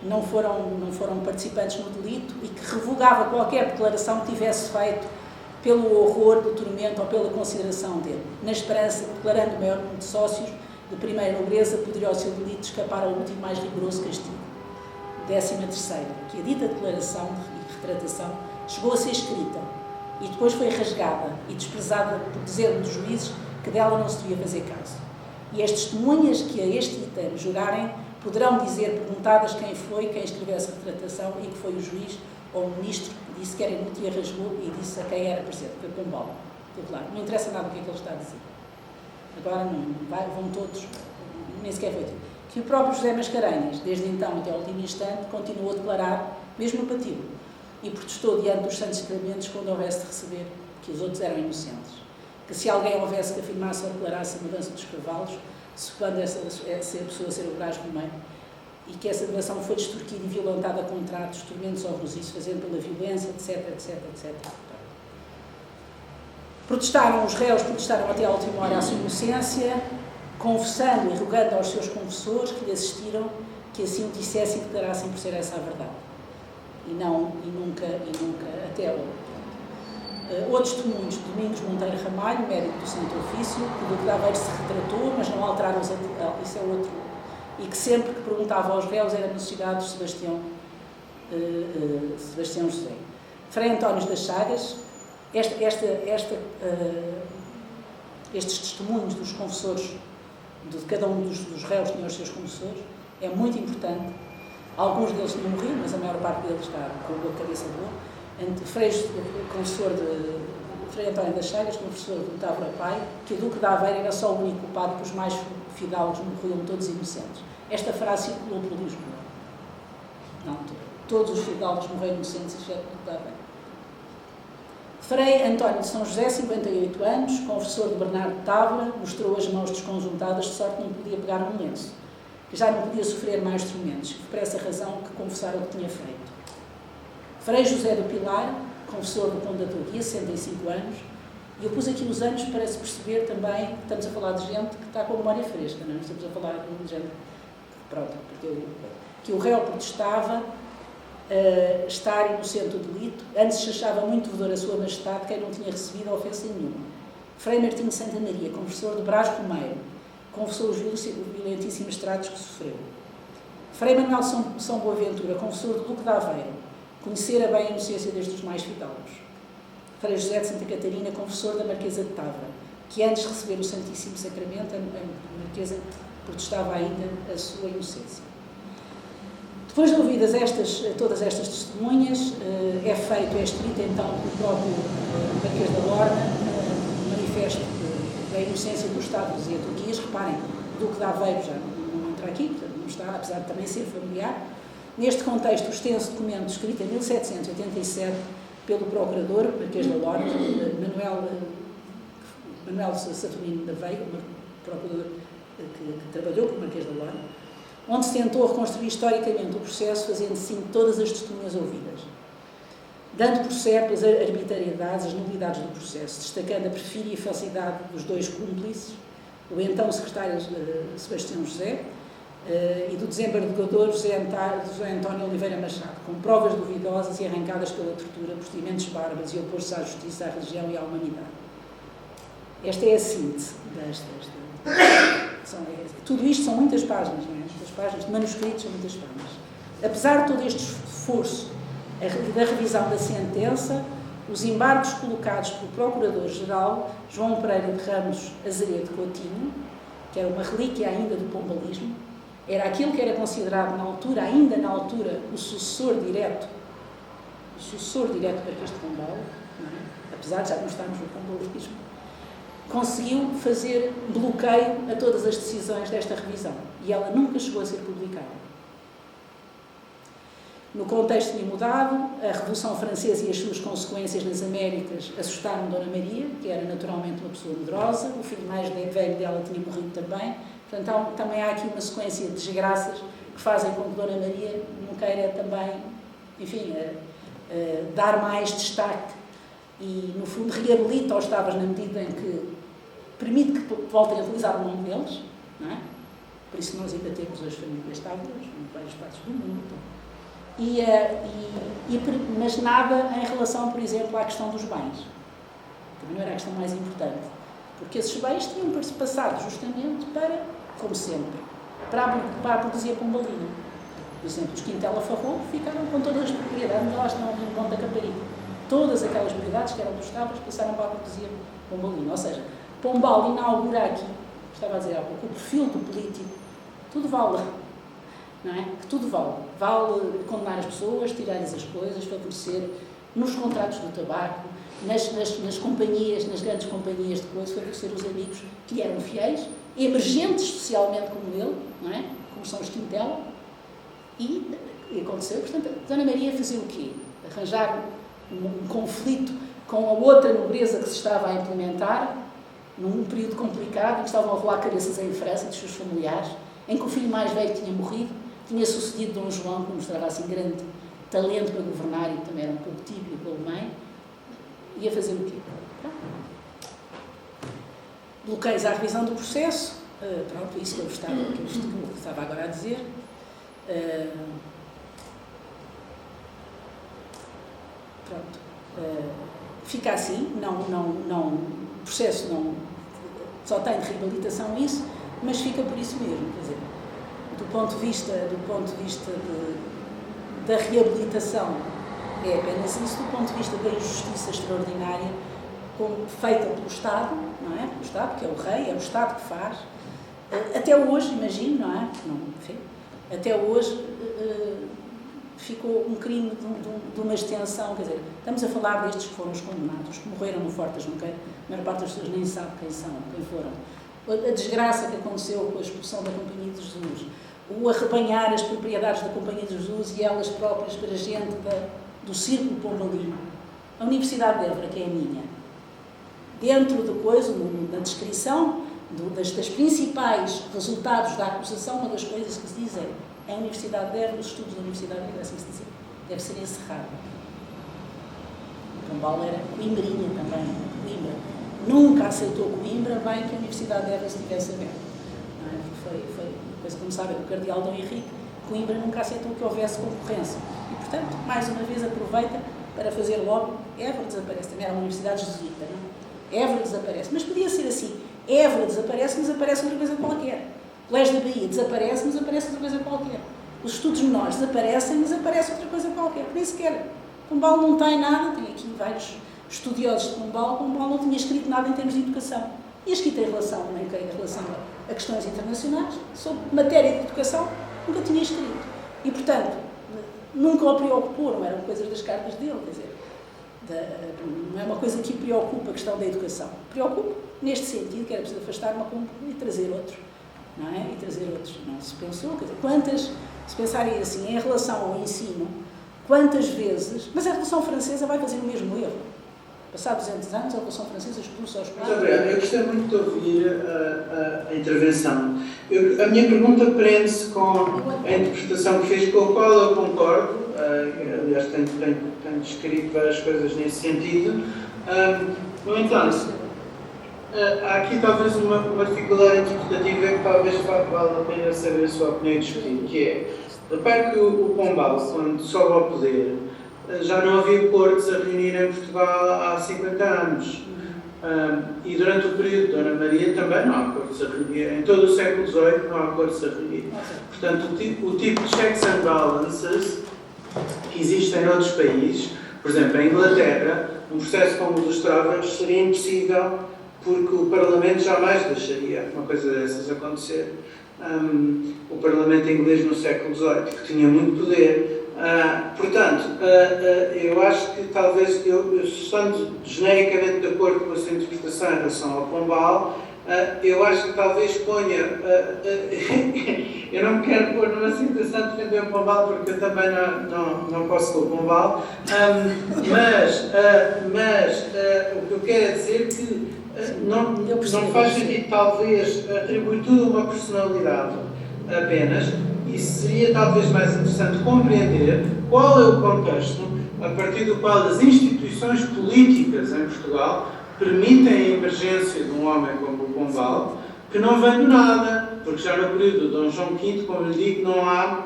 não foram participantes no delito e que revogava qualquer declaração que tivesse feito pelo horror do tormento ou pela consideração dele, na esperança, declarando o maior número de sócios de primeira nobreza, poderia ao seu delito escapar ao último mais rigoroso castigo. 13ª, que a dita declaração e retratação chegou a ser escrita e depois foi rasgada e desprezada por dizer dos juízes que dela não se devia fazer caso. E as testemunhas que a este item jurarem poderão dizer, perguntadas quem foi quem escrevesse a retratação e que foi o juiz ou o ministro que disse que era inútil e rasgou e disse a quem era presente, foi Pombal. Não interessa nada o que é que ele está a dizer. Agora vão todos, nem sequer foi dito. Que o próprio José Mascarenhas, desde então até ao último instante, continuou a declarar, mesmo no patíbulo, e protestou diante dos santos sacramentos quando houvesse de receber que os outros eram inocentes. Que se alguém houvesse que afirmasse ou declarasse a mudança dos cavalos, supondo essa pessoa ser o Brás Romeiro, e que essa declaração foi extorquida e violentada a contratos, tormentos horrorosíssimos, fazendo pela violência, etc, etc, etc. Os réus protestaram até à última hora a sua inocência, confessando e rogando aos seus confessores que lhe assistiram que assim o dissessem e declarassem por ser essa a verdade. E nunca, até hoje. Outros testemunhos, Domingos Monteiro Ramalho, médico do Santo Ofício, que do Duque de Aveiro se retratou, mas não alteraram isso é outro, e que sempre que perguntava aos réus era na cidade de Sebastião José. Frei António das Chagas, estes testemunhos dos confessores, de cada um dos réus que tinham os seus confessores, é muito importante. Alguns deles tinham morrido, mas a maior parte deles está com a cabeça boa. Confessor de Frei António das Chagas, confessor do Távora Pai, que o Duque de Aveiro era só o único culpado, que os mais fidalgos morriam todos inocentes. Esta frase circulou por Lisboa. Não, todos os fidalgos morreram inocentes, exceto o Duque de Aveiro. Frei António de São José, 58 anos, confessor de Bernardo de Távora, mostrou as mãos desconjuntadas, de sorte que não podia pegar um lenço, que já não podia sofrer mais instrumentos, por essa razão que confessara o que tinha feito. Frei José do Pilar, confessor do Conde da Torguia, 65 anos, e eu pus aqui os anos para se perceber também que estamos a falar de gente que está com a memória fresca, não é? Estamos a falar de gente, pronto, que o réu protestava estar inocente do delito, antes se achava muito devedor a sua majestade quem não tinha recebido ofensa nenhuma. Frei Martinho de Santa Maria, confessor de Brás Romeiro, confessou os violentíssimos tratos que sofreu. Frei Manuel São Boaventura, confessor do Duque de Aveiro, conhecera bem a inocência destes mais fidalgos. Frei José de Santa Catarina, confessor da Marquesa de Távora, que antes de receber o Santíssimo Sacramento, a Marquesa protestava ainda a sua inocência. Depois de ouvidas todas estas testemunhas, é escrito então pelo próprio Marquês da Lorna, manifesto da inocência dos Estados e a Turquias. Reparem, o Duque de Aveiro já não entra aqui, portanto não está, apesar de também ser familiar. Neste contexto, o extenso documento escrito em 1787 pelo Procurador, Marquês da Lorna, Manuel Saturnino da Veiga, procurador que trabalhou com o Marquês da Lorna, onde se tentou reconstruir historicamente o processo, fazendo sim todas as testemunhas ouvidas, dando por certo as arbitrariedades, as nulidades do processo, destacando a perfídia e falsidade dos dois cúmplices, o então secretário Sebastião José e do desembargador José António Oliveira Machado, com provas duvidosas e arrancadas pela tortura, procedimentos bárbaros e opor-se à justiça, à religião e à humanidade. Esta é a síntese tudo isto são muitas páginas, não é? Muitas páginas de manuscritos, são muitas páginas. Apesar de todo este esforço da revisão da sentença, os embargos colocados pelo Procurador-Geral João Pereira de Ramos Azeredo Coutinho, que era uma relíquia ainda do pombalismo, era aquilo que era considerado ainda na altura, o sucessor direto para este Pombal, não é? Apesar de já não estarmos no pombalismo, conseguiu fazer bloqueio a todas as decisões desta revisão e ela nunca chegou a ser publicada. No contexto tinha mudado, a Revolução Francesa e as suas consequências nas Américas assustaram Dona Maria, que era naturalmente uma pessoa medrosa, o filho mais velho dela tinha morrido também, portanto também há aqui uma sequência de desgraças que fazem com que Dona Maria não queira também, enfim, dar mais destaque e, no fundo, reabilita os Távoras na medida em que permite que voltem a utilizar o nome deles, não é? Por isso nós ainda temos as famílias Távoras em várias partes do mundo. Mas nada em relação, por exemplo, à questão dos bens. Também não era a questão mais importante. Porque esses bens tinham passado justamente para, como sempre, para a burguesia pombalina. Por exemplo, os Quintela Farroupilha ficaram com todas as propriedades, elas estão ali no Ponte da Caparica. Todas aquelas propriedades que eram dos Távoras passaram para a burguesia pombalina. Ou seja, Pombal inaugura aqui, estava a dizer há pouco, o perfil do político, tudo vale, não é? Que tudo vale. Vale condenar as pessoas, tirar-lhes as coisas, favorecer nos contratos do tabaco, nas companhias, nas grandes companhias de coisas, favorecer os amigos que lhe eram fiéis, emergentes socialmente como ele, não é? Como são os Quintela, e aconteceu, portanto, Dona Maria fazia o quê? Arranjar um conflito com a outra nobreza que se estava a implementar, num período complicado, em que estavam a rolar cabeças em França dos seus familiares, em que o filho mais velho tinha morrido, tinha sucedido Dom João, que mostrava assim grande talento para governar e também era um pouco típico pelo mãe, ia fazer o quê? bloqueios à revisão do processo, pronto, isso que eu estava agora a dizer. Fica assim, o processo não só tem de reabilitação isso, mas fica por isso mesmo, quer dizer, do ponto de vista da reabilitação é apenas isso, do ponto de vista da injustiça extraordinária feita pelo Estado, não é? Pelo Estado, que é o rei, é o Estado que faz. Até hoje, imagino, não é? Não, enfim, até hoje ficou um crime de uma extensão, quer dizer, estamos a falar destes que foram os condenados, que morreram no Forte das Junqueiras, a maior parte das pessoas nem sabe quem são, quem foram. A desgraça que aconteceu com a expulsão da Companhia de Jesus, o arrebanhar as propriedades da Companhia de Jesus e elas próprias para gente do Círculo Pombalino. A Universidade de Évora, que é a minha, dentro de coisa, na descrição das principais resultados da acusação, uma das coisas que se diz é a Universidade de Évora, os estudos da Universidade de Évora, assim se diz, deve ser encerrado. Pombal era Coimbrinha também, Coimbra. Nunca aceitou Coimbra, bem que a Universidade de Évora estivesse aberta. Foi coisa como sabem, o Cardeal Dom Henrique, Coimbra nunca aceitou que houvesse concorrência. E, portanto, mais uma vez aproveita para fazer logo, Évora desaparece, também era uma universidade jesuíta, não? Évora desaparece, mas podia ser assim, Évora desaparece, mas aparece outra coisa qualquer. O Colégio da Bahia desaparece, mas aparece outra coisa qualquer. Os estudos menores desaparecem, mas aparece outra coisa qualquer. Nem sequer. Pombal não tem nada, tem aqui vários estudiosos de Pombal não tinha escrito nada em termos de educação. E escrito em relação a questões internacionais, sobre matéria de educação, nunca tinha escrito. E, portanto, nunca o preocupou, não eram coisas das cartas dele, quer dizer, não é uma coisa que o preocupa a questão da educação. Preocupa neste sentido, que era preciso afastar uma companhia e trazer outro. Não é? E trazer outros. Não se pensou, quer dizer, se pensarem assim, em relação ao ensino, quantas vezes, mas a Revolução Francesa vai fazer o mesmo erro. Passados 200 anos, a Revolução Francesa expulsa os Muito obrigado. Eu gostei muito de ouvir a intervenção. A minha pergunta prende-se com a interpretação que fez, com a qual eu concordo. Aliás, tenho escrito várias coisas nesse sentido. No entanto, há aqui talvez uma dificuldade interpretativa que talvez vale a pena saber a sua opinião e discutir, que é, repare que o Pombal, quando sobe ao poder, já não havia cortes a reunir em Portugal há 50 anos. E durante o período de Dona Maria também não há cortes a reunir. Em todo o século XVIII não há cortes a reunir. Portanto, o tipo de checks and balances que existem em outros países, por exemplo, em Inglaterra, um processo como o dos Travers seria impossível porque o Parlamento jamais deixaria uma coisa dessas acontecer. O Parlamento inglês no século XVIII, que tinha muito poder. Portanto, eu acho que talvez, eu estando genericamente de acordo com a sua interpretação em relação ao Pombal, eu acho que talvez ponha, eu não me quero pôr numa situação de defender o Pombal, porque eu também não posso com o Pombal, mas o que eu quero é dizer que não faz sentido talvez atribuir tudo a uma personalidade apenas. Isso seria talvez mais interessante compreender qual é o contexto a partir do qual as instituições políticas em Portugal permitem a emergência de um homem como o Pombal, que não vem do nada, porque já no período de Dom João V, como lhe digo, não há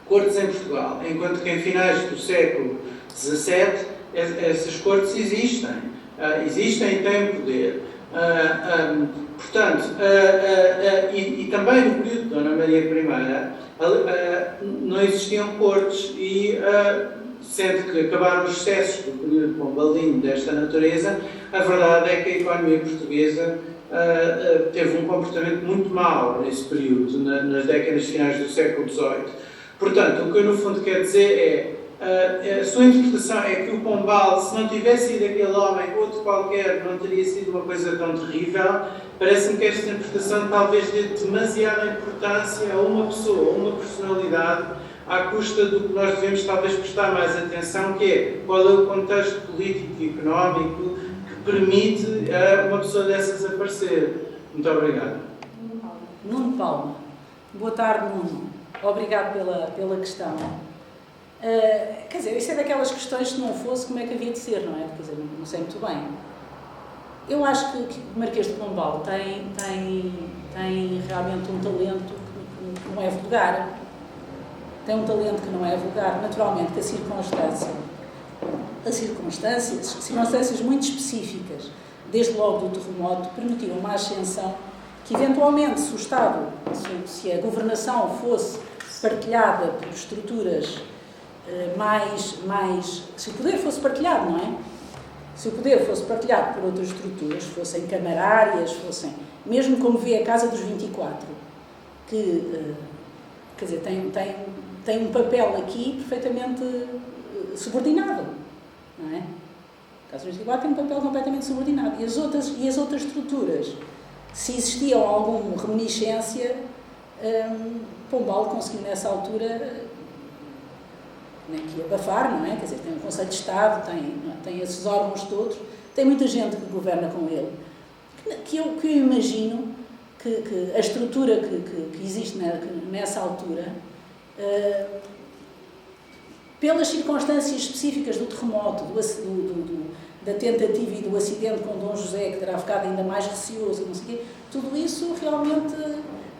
cortes em Portugal, enquanto que em finais do século XVII essas cortes existem e têm poder. Portanto, e também no período de Dona Maria I, não existiam cortes e, sendo que acabaram os excessos do período pombalino desta natureza, a verdade é que a economia portuguesa teve um comportamento muito mau nesse período, nas décadas finais do século XVIII. Portanto, o que eu no fundo quero dizer a sua interpretação é que o Pombal, se não tivesse sido aquele homem, outro qualquer, não teria sido uma coisa tão terrível. Parece-me que esta interpretação talvez dê demasiada importância a uma pessoa, a uma personalidade, à custa do que nós devemos talvez prestar mais atenção, que é qual é o contexto político e económico que permite a uma pessoa dessas aparecer. Muito obrigado. Nuno Palma. Boa tarde, Nuno. Obrigado pela questão. Quer dizer, isso é daquelas questões, se não fosse, como é que havia de ser, não é? Quer dizer, não sei muito bem. Eu acho que o Marquês de Pombal tem realmente um talento que não é vulgar. Tem um talento que não é vulgar. Naturalmente que circunstâncias muito específicas, desde logo do terremoto, permitiram uma ascensão que, eventualmente, se o Estado, se a governação fosse partilhada por estruturas se o poder fosse partilhado, não é? Se o poder fosse partilhado por outras estruturas, fossem camarárias, mesmo como vê a Casa dos 24, que, quer dizer, tem um papel aqui perfeitamente subordinado, não é? A Casa dos 24 tem um papel completamente subordinado. E as outras estruturas, se existia alguma reminiscência, Pombal conseguiu nessa altura que abafar, não é? Quer dizer, tem um Conselho de Estado, tem esses órgãos todos, tem muita gente que governa com ele, que eu imagino que a estrutura que existe nessa altura, pelas circunstâncias específicas do terremoto, da tentativa e do acidente com Dom José, que terá ficado ainda mais receoso, não sei o quê, tudo isso realmente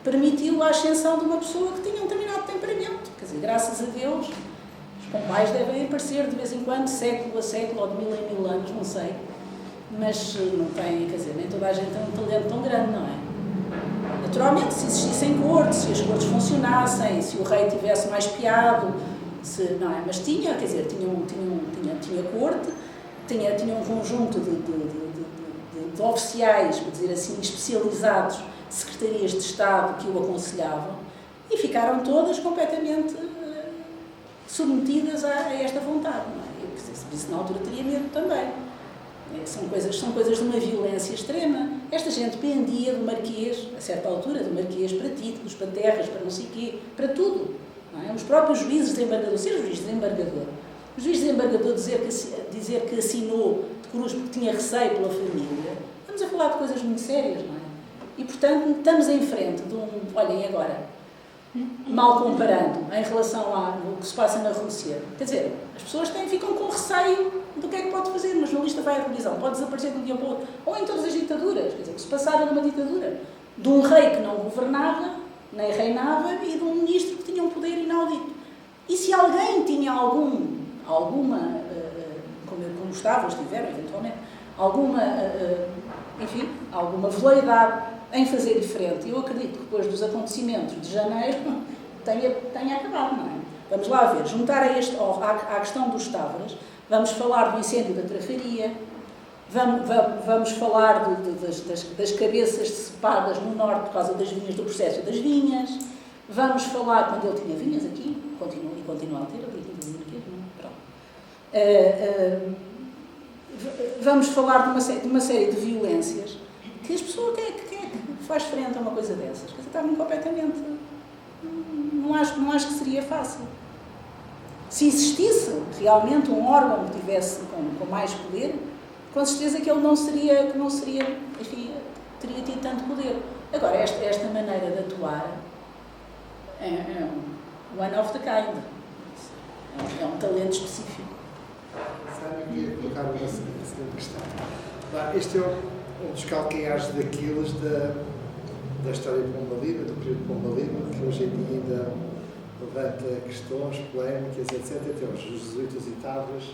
permitiu a ascensão de uma pessoa que tinha um determinado temperamento. Quer dizer, graças a Deus, os pombais devem aparecer de vez em quando, século a século, ou de 1000 em 1000 anos, não sei, mas não tem, quer dizer, nem toda a gente tem um talento tão grande, não é? Naturalmente, se existissem cortes, se as cortes funcionassem, se o rei tivesse mais piado, não é? Mas tinha, quer dizer, tinha corte, tinha um conjunto de oficiais, para dizer assim, especializados, secretarias de Estado que o aconselhavam, e ficaram todas completamente submetidas a esta vontade, não é? Eu, se visse na altura, teria medo também. São coisas de uma violência extrema. Esta gente pendia do Marquês, a certa altura, do Marquês para títulos, para terras, para não sei o quê, para tudo. Não é? Os próprios juízes de embargador, ser juiz de embargador, o juiz de embargador dizer que assinou de cruz porque tinha receio pela família, estamos a falar de coisas muito sérias, não é? E, portanto, estamos em frente de olhem agora, mal comparando em relação ao que se passa na Rússia. Quer dizer, as pessoas ficam com receio do que é que pode fazer. Uma jornalista vai à televisão, pode desaparecer de um dia para o outro, ou em todas as ditaduras. Quer dizer, que se passava numa ditadura de um rei que não governava, nem reinava, e de um ministro que tinha um poder inaudito. E se alguém tinha alguma, como estavam, estiveram, eventualmente, alguma veleidade em fazer diferente, eu acredito que depois dos acontecimentos de janeiro tenha acabado, não é? Vamos lá ver, juntar à questão dos Távoras, vamos falar do incêndio da Trafaria, vamos falar das cabeças decepadas no norte por causa das vinhas, do processo das vinhas, vamos falar, quando ele tinha vinhas aqui, continua a ter, vamos falar de uma série de violências que as pessoas, quem é que faz frente a uma coisa dessas? Quer dizer, estavam completamente... Não acho que seria fácil. Se existisse realmente um órgão que tivesse com mais poder, com certeza que ele não seria, enfim, teria tido tanto poder. Agora, esta maneira de atuar é um one of the kind. É um talento específico. Sabe que ia colocar uma segunda questão. Este é um dos calcanhares daqueles da história pombalina, do período pombalino, que hoje em dia ainda levanta questões, polémicas, etc. Temos os jesuítas e Távoras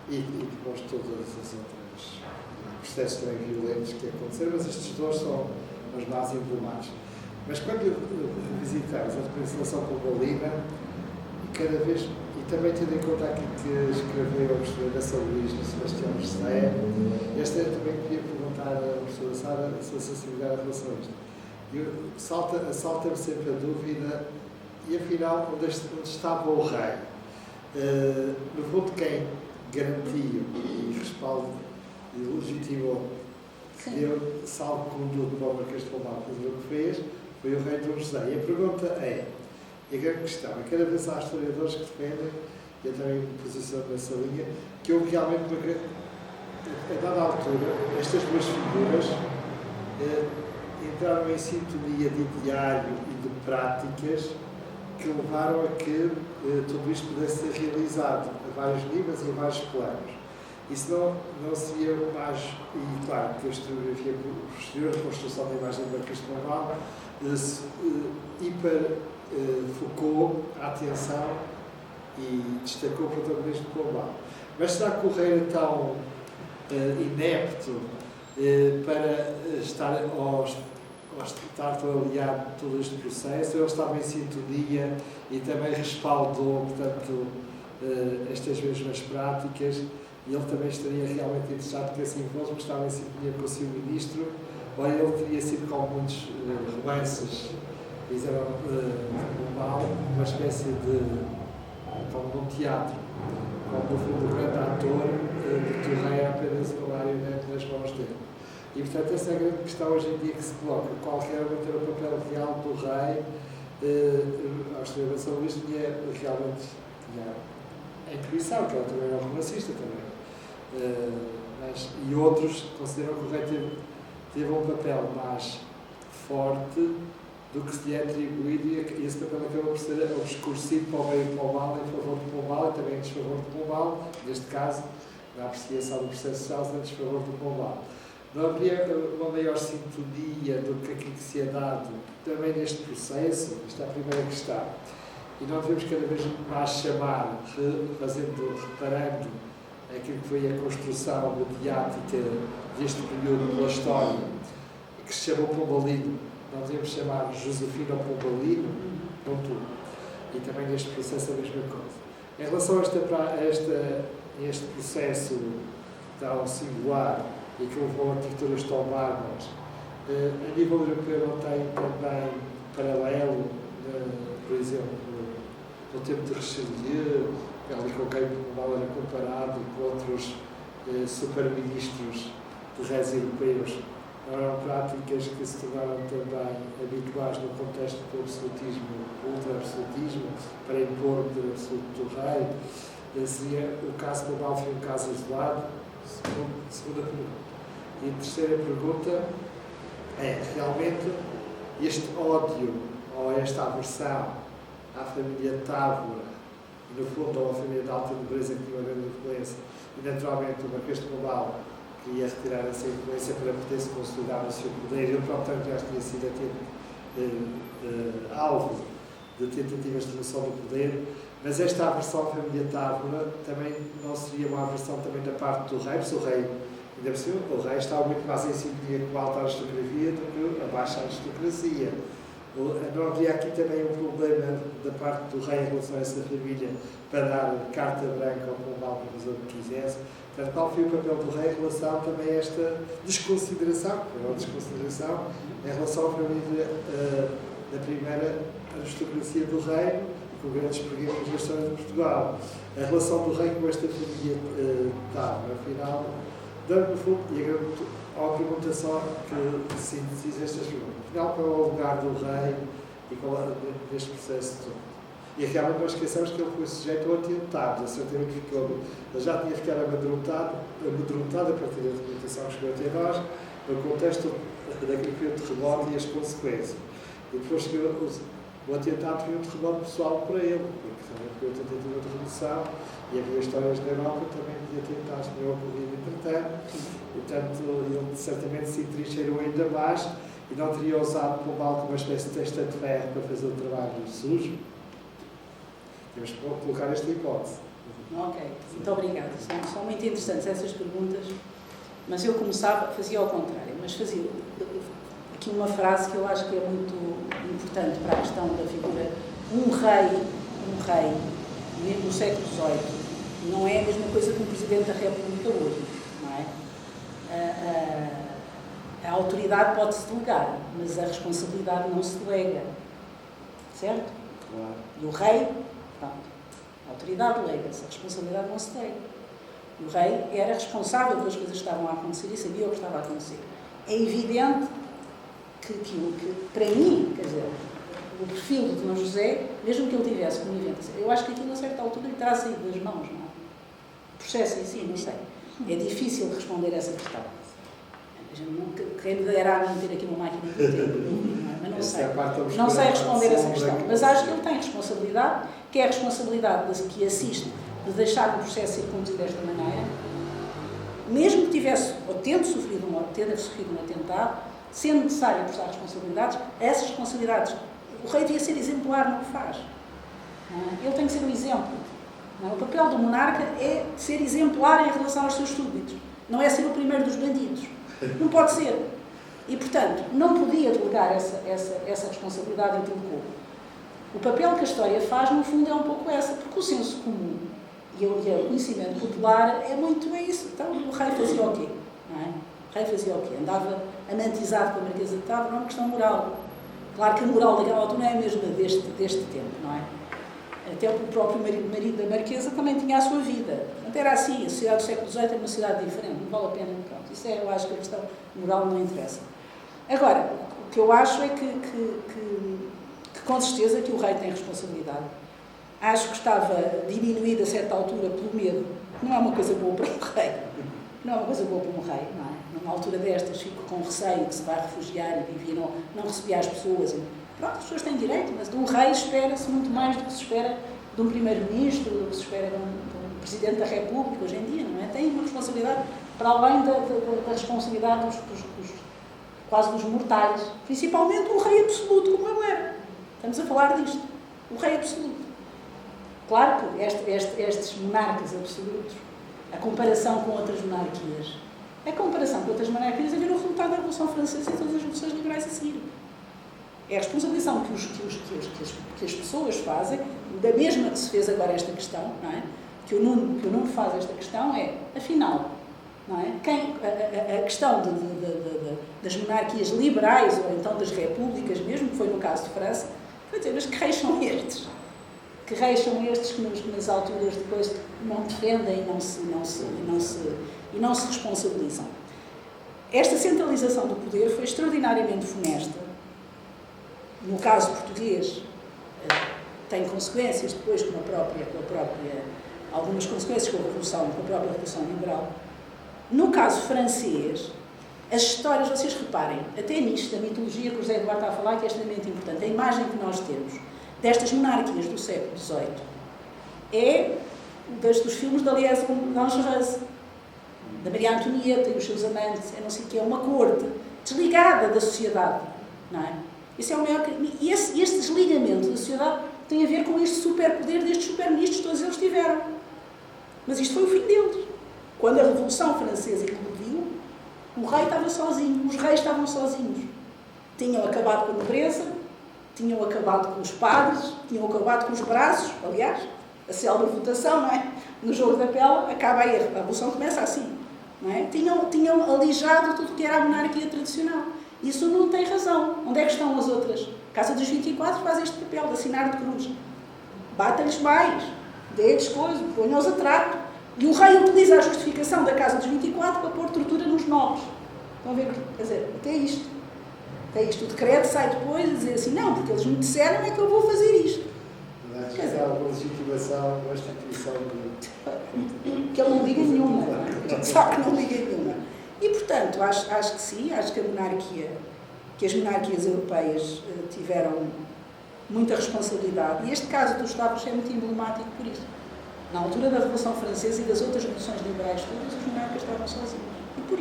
e depois todas as outras processos também violentos que aconteceram, mas estes dois são os mais emblemáticos. Mas quando visitamos a representação pombalina, cada vez, e também tendo em conta aquilo que escreveu a professora São Luís no Sebastião José, eu também queria perguntar à professora Sara a sua sensibilidade em relação a isto. Salta-me sempre a dúvida, e afinal, onde estava o rei? No fundo, quem garantiu e respaldou e legitimou que deu salvo conduto para o Marquês de Pombal, o que fez, foi o rei Dom José. E a pergunta é, e a grande questão, é que cada vez há historiadores que defendem, e eu também me posiciono nessa linha, que houve realmente, a dada altura, estas duas figuras entraram em sintonia de ideário e de práticas que levaram a que tudo isto pudesse ser realizado a vários níveis e a vários planos. Isso não seria mais, e claro que a historiografia posterior, a construção da imagem do Marquês de Pombal, focou a atenção e destacou o protagonismo de Pombal. Mas será que o rei é tão inepto para estar aliado a todo este processo? Ele estava em sintonia e também respaldou, portanto, estas mesmas práticas, e ele também estaria realmente interessado que assim fosse, porque estava em sintonia com o seu ministro, ou ele teria sido, como muitos romances fizeram Pombal, uma espécie de, como num teatro, como no fundo o grande ator, de que o rei é apenas uma marionete nas mãos dele. E portanto essa é a grande questão hoje em dia que se coloca, qual que era o papel real do rei. A historiadora Luís tinha realmente a intuição, que ela também era romancista também. E outros consideram que o rei teve um papel mais forte do que se lhe é atribuído, e esse papel acabou por ser obscurecido para o meio Pombal em favor de Pombal e também em desfavor de Pombal, neste caso, na apreciação do processo social, em desfavor de Pombal. Não havia uma maior sintonia do que aquilo que se é dado também neste processo? Esta é a primeira questão. E não devemos cada vez mais chamar, reparando aquilo que foi a construção mediática deste período da história, que se chamou Pombalino. Não devemos chamar Josefino Pombalino, não tudo. E também neste processo a mesma coisa. Em relação a este processo tão singular e que levou a arquiteturas tão bárbaras, a nível europeu não tem também paralelo, por exemplo, no tempo de Richelieu, ali com quem Pombal era comparado com outros superministros de reis europeus. Eram práticas que se tornaram também habituais no contexto do absolutismo, ultra-absolutismo, para impor o poder absoluto do rei. Seria o caso Pombal foi um caso isolado? Segunda pergunta. E a terceira pergunta é, realmente, este ódio ou esta aversão à família Távora, e no fundo a uma família de alta nobreza que tinha uma grande influência, e naturalmente o Marquês de Pombal queria retirar essa influência para poder se consolidar no seu poder. Ele próprio já tinha sido alvo de tentativas de redução do poder, mas esta aversão à família Távora também não seria uma aversão também da parte do rei, porque o rei, ainda por cima, o rei estava muito mais em sintonia com a alta aristocracia do que a baixa aristocracia. Não havia aqui também um problema da parte do rei em relação a essa família para dar carta branca ao Pombal para fazer o que quisesse. Portanto, qual foi o papel do rei em relação também a esta desconsideração, em relação à família da primeira aristocracia do reino, com grandes perigos da história de Portugal. A relação do rei com esta família afinal, dando fundo, e há uma pergunta só que sintetiza estas perguntas. Afinal, qual é o lugar do rei e qual é neste processo todo? E realmente não esqueçamos que ele foi sujeito ao atentado, certamente ficou, ele já tinha ficado amedrontado a partir da documentação que chegou até nós, no contexto daquilo que foi o terremoto e as consequências. E depois o atentado foi um terremoto pessoal para ele, porque também foi uma tentativa de redução, e havia histórias na Europa também de atentados que não ocorriam entretanto, portanto ele certamente se entrincheirou ainda mais e não teria usado Pombal como uma espécie de testa de ferro para fazer o trabalho sujo. Temos que colocar esta hipótese. Ok, muito obrigada. São muito interessantes essas perguntas, mas eu começava, fazia ao contrário, mas fazia aqui uma frase que eu acho que é muito importante para a questão da figura. Um rei, no século XVIII, não é a mesma coisa que um Presidente da República hoje, não é? A autoridade pode-se delegar, mas a responsabilidade não se delega, certo? Claro. E o rei, pronto, a autoridade delega-se, a responsabilidade não se delega. O rei era responsável pelas coisas que estavam a acontecer e sabia o que estava a acontecer. É evidente que para mim, quer dizer, o perfil de Dom José, mesmo que ele tivesse conivência, eu acho que aquilo a certa altura lhe terá saído das mãos, não é? O processo em si, não sei. É difícil responder a essa questão. Quem me dera a mim ter aqui uma máquina de tempo, mas não sei. Não sei responder a essa questão. Mas acho que ele tem responsabilidade, que é a responsabilidade que assiste de deixar o processo ser conduzido desta maneira, mesmo que tivesse ou tendo sofrido um atentado, sendo necessário prestar responsabilidades, essas responsabilidades, o rei devia ser exemplar no que faz. Ele tem que ser um exemplo. O papel do monarca é ser exemplar em relação aos seus súbditos. Não é ser o primeiro dos bandidos. Não pode ser. E, portanto, não podia delegar essa responsabilidade entre o povo. O papel que a história faz, no fundo, é um pouco essa, porque o senso comum e o conhecimento popular é muito isso. Então, o rei fazia o quê? Não é? O rei fazia o quê? Andava amantizado com a Marquesa de Tavora, não é uma questão moral. Claro que a moral daquela altura não é a mesma deste tempo, não é? Até o próprio marido da Marquesa também tinha a sua vida. Portanto, era assim, a sociedade do século XVIII é uma sociedade diferente, não vale a pena. Pronto, isso é, eu acho que a questão moral não interessa. Agora, o que eu acho é que com certeza que o rei tem responsabilidade. Acho que estava diminuído a certa altura pelo medo. Não é uma coisa boa para um rei. Não é uma coisa boa para um rei, não é? Numa altura destas, fico com receio que se vai refugiar e vivia, não recebia as pessoas. Pronto, as pessoas têm direito, mas de um rei espera-se muito mais do que se espera de um primeiro-ministro, do que se espera de um presidente da República hoje em dia, não é? Tem uma responsabilidade para além da responsabilidade quase dos mortais. Principalmente um rei absoluto, como ele era. Estamos a falar disto. O rei absoluto. Claro que estes monarcas absolutos, a comparação com outras monarquias, é ver o resultado da Revolução Francesa e todas as revoluções liberais a seguir. É a responsabilização que as pessoas fazem, da mesma que se fez agora esta questão, não é? Que o Nuno faz esta questão é, afinal, não é? A questão das monarquias liberais, ou então das repúblicas mesmo, que foi no caso de França, foi dizer, mas que reis são estes? Que reis são estes que nas alturas depois não defendem e não se responsabilizam? Esta centralização do poder foi extraordinariamente funesta. No caso português, tem consequências depois algumas consequências com a própria Revolução Liberal. No caso francês, as histórias, vocês reparem, até nisto da mitologia que o José Eduardo está a falar, que é extremamente importante, a imagem que nós temos destas monarquias do século XVIII é dos filmes da Liaison Dangereuse, da Maria Antonieta e os seus amantes, é não sei o que, é uma corte desligada da sociedade, não é? Esse é o maior, e este desligamento da sociedade tem a ver com este superpoder destes superministros, todos eles tiveram. Mas isto foi o fim deles. Quando a Revolução Francesa eclodiu, o rei estava sozinho, os reis estavam sozinhos. Tinham acabado com a nobreza, tinham acabado com os padres, tinham acabado com os braços, aliás, a célebre votação, não é? No jogo da pele, acaba aí, a Revolução começa assim, não é? Tinham alijado tudo o que era a monarquia tradicional. Isso não tem razão. Onde é que estão as outras? A Casa dos 24 faz este papel de assinar de cruz. Bata-lhes mais, dê-lhes coisas, ponham-os a trato. E o rei utiliza a justificação da Casa dos 24 para pôr tortura nos nobres. Estão a ver? Quer dizer, até isto. O decreto sai depois a dizer assim, não, porque eles me disseram é que eu vou fazer isto. Acho que há alguma legitimação, uma instituição de... Que ele não diga nenhuma. Só que não diga nenhuma. E, portanto, acho que sim, acho que as monarquias europeias tiveram muita responsabilidade. E este caso dos Estados é muito emblemático por isso. Na altura da Revolução Francesa e das outras revoluções liberais todas, os monarcas estavam sozinhos. E por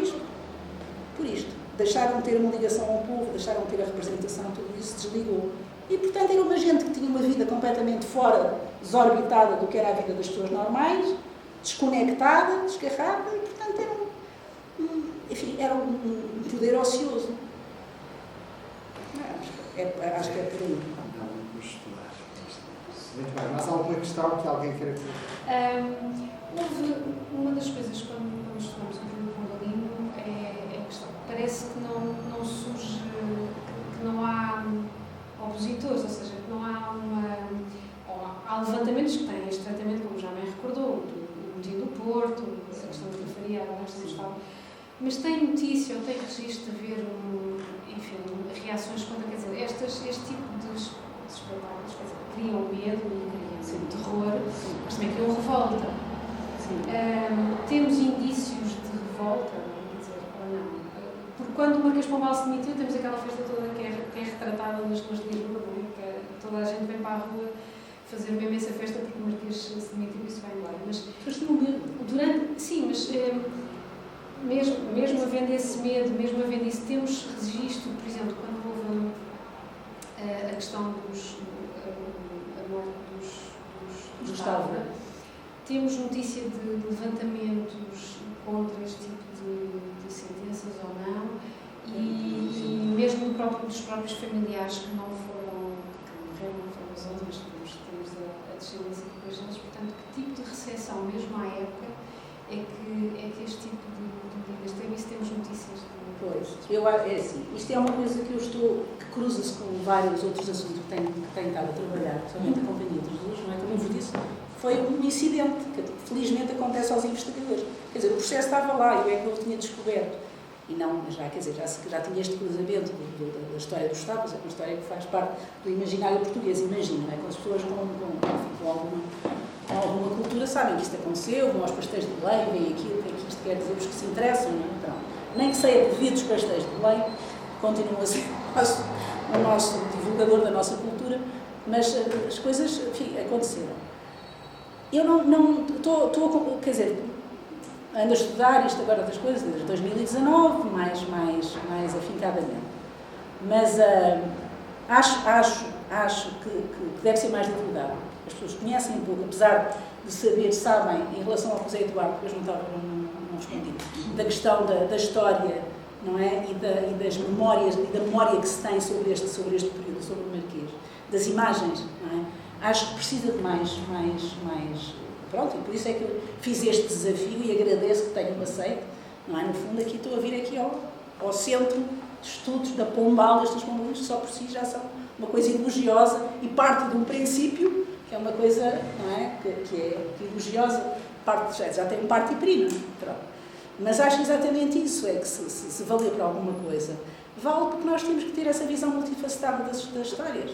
isto. Deixaram de ter uma ligação ao povo, deixaram de ter a representação, tudo isso desligou. E, portanto, era uma gente que tinha uma vida completamente fora, desorbitada do que era a vida das pessoas normais, desconectada, desgarrada, e, portanto, era um poder ocioso. Acho que é por aí. Vamos estudar. Muito bem. Mas há alguma questão que alguém queira colocar? Houve uma das coisas quando estudamos um pouco com o Galino é a questão. Parece que não surge, que não há opositores, ou seja, que não há há levantamentos que têm este tratamento, como já bem recordou, o motivo do Porto, a questão da periferia, a questão do Estado. Mas tem notícia ou tem registro de haver, reações contra, quer dizer, este tipo de espetáculos, quer dizer, criam medo e criam terror, mas também criam revolta. Temos indícios de revolta, quer dizer, ou não? Porque quando o Marquês de Pombal se demitiu, temos aquela festa toda que é retratada nas ruas de Lisboa, não é? Que toda a gente vem para a rua fazer uma imensa festa porque o Marquês se demitiu e se vai embora. Mas não durante... Sim, mas... mesmo havendo esse medo, mesmo havendo isso, temos registro, por exemplo, quando houve a questão a morte dos Gustavo, temos notícia de levantamentos contra este tipo de sentenças ou não, e mesmo dos próprios familiares que não foram, que morreram, não foram os outros, mas temos a descendência depois deles. Portanto, que tipo de recepção, mesmo à época, é que este tipo de vidas teve, e se temos notícias de... Pois, é assim, isto é uma coisa que cruza-se com vários outros assuntos que tenho estado a trabalhar, principalmente a Companhia de Jesus, não é? Como eu vos disse, foi um incidente que felizmente acontece aos investigadores. Quer dizer, o processo estava lá, eu é que não o tinha descoberto. E não, já tinha este cruzamento da história dos Estados, é uma história que faz parte do imaginário português, imagino, não é? Com as pessoas com alguma cultura sabem que isto aconteceu, vão aos pastéis de Belém, veem aquilo, que é que isto quer dizer, os que se interessam, não é? Então, nem que seja devido os pastéis de Belém, continua a ser o nosso divulgador da nossa cultura, mas as coisas, enfim, aconteceram. Eu não estou, quer dizer, ando a estudar isto agora das coisas desde 2019, mais afincadamente. Mas acho que deve ser mais divulgado. As pessoas conhecem um pouco, apesar de sabem, em relação ao José Eduardo, que eu não respondi, da questão da história, não é? E das memórias, e da memória que se tem sobre este período, sobre o Marquês, das imagens, não é? Acho que precisa de mais. Pronto, e por isso é que eu fiz este desafio e agradeço que tenham aceito, não é? No fundo, estou a vir aqui ao Centro de Estudos da Pombal, destas pombalinhas, que só por si já são uma coisa elogiosa e parte de um princípio, que é uma coisa, não é? Que é elogiosa, já tem parte e prima, pronto. Mas acho exatamente isso, é que se valer para alguma coisa, vale porque nós temos que ter essa visão multifacetada da história.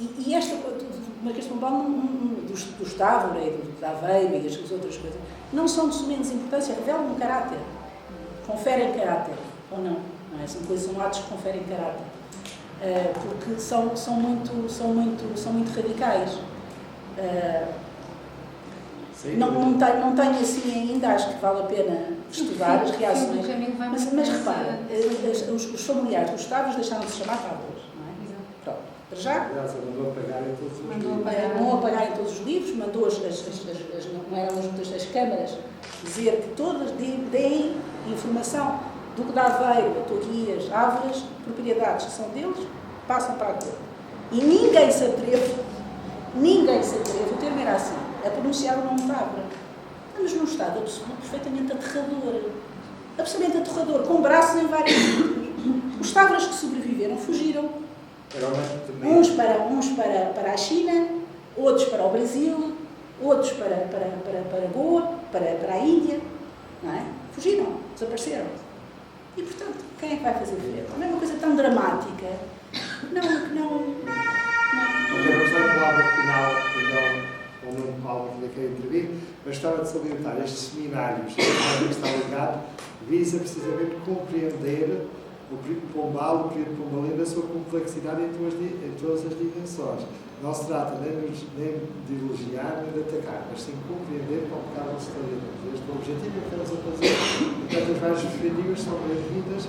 E esta do Marquês de Pombal, do Távora e do Aveiro e as outras coisas, não são de menos importância, revelam um caráter, conferem caráter, ou não é? São atos que conferem caráter, porque são muito radicais. Não tenho assim ainda, acho que vale a pena estudar as reações, mas repara, os familiares dos Távoras deixaram de se chamar Távoras, não é? Pronto. Já mandou apagar em todos os livros. Não apagar em todos os livros, mandou não eram as câmaras dizer que todas deem informação do que dá Aveiro, Torrias, Ávaras, propriedades que são deles, passam para a corte. E ninguém se atreve, o termo era assim, a pronunciar o nome de Ávora. Estamos num estado absoluto, perfeitamente aterrador, com braços em vários sítios. Os Távoras que sobreviveram fugiram. Uns para a China, outros para o Brasil, outros para Goa, para a Índia, não é? Fugiram, desapareceram. E, portanto, quem é que vai fazer frente? Não é uma coisa tão dramática. Não. Eu quero gostar da palavra final, ou não Paulo que quer intervir, mas estava de salientar estes seminários, que está ligado, visa precisamente compreender o período pombal, o período pombalino, a sua complexidade em todas as dimensões. Não se trata nem de elogiar, nem de atacar, mas sim compreender com um bocado a história. Este objetivo é que elas a fazer. Portanto, as várias perspectivas são bem-vindas,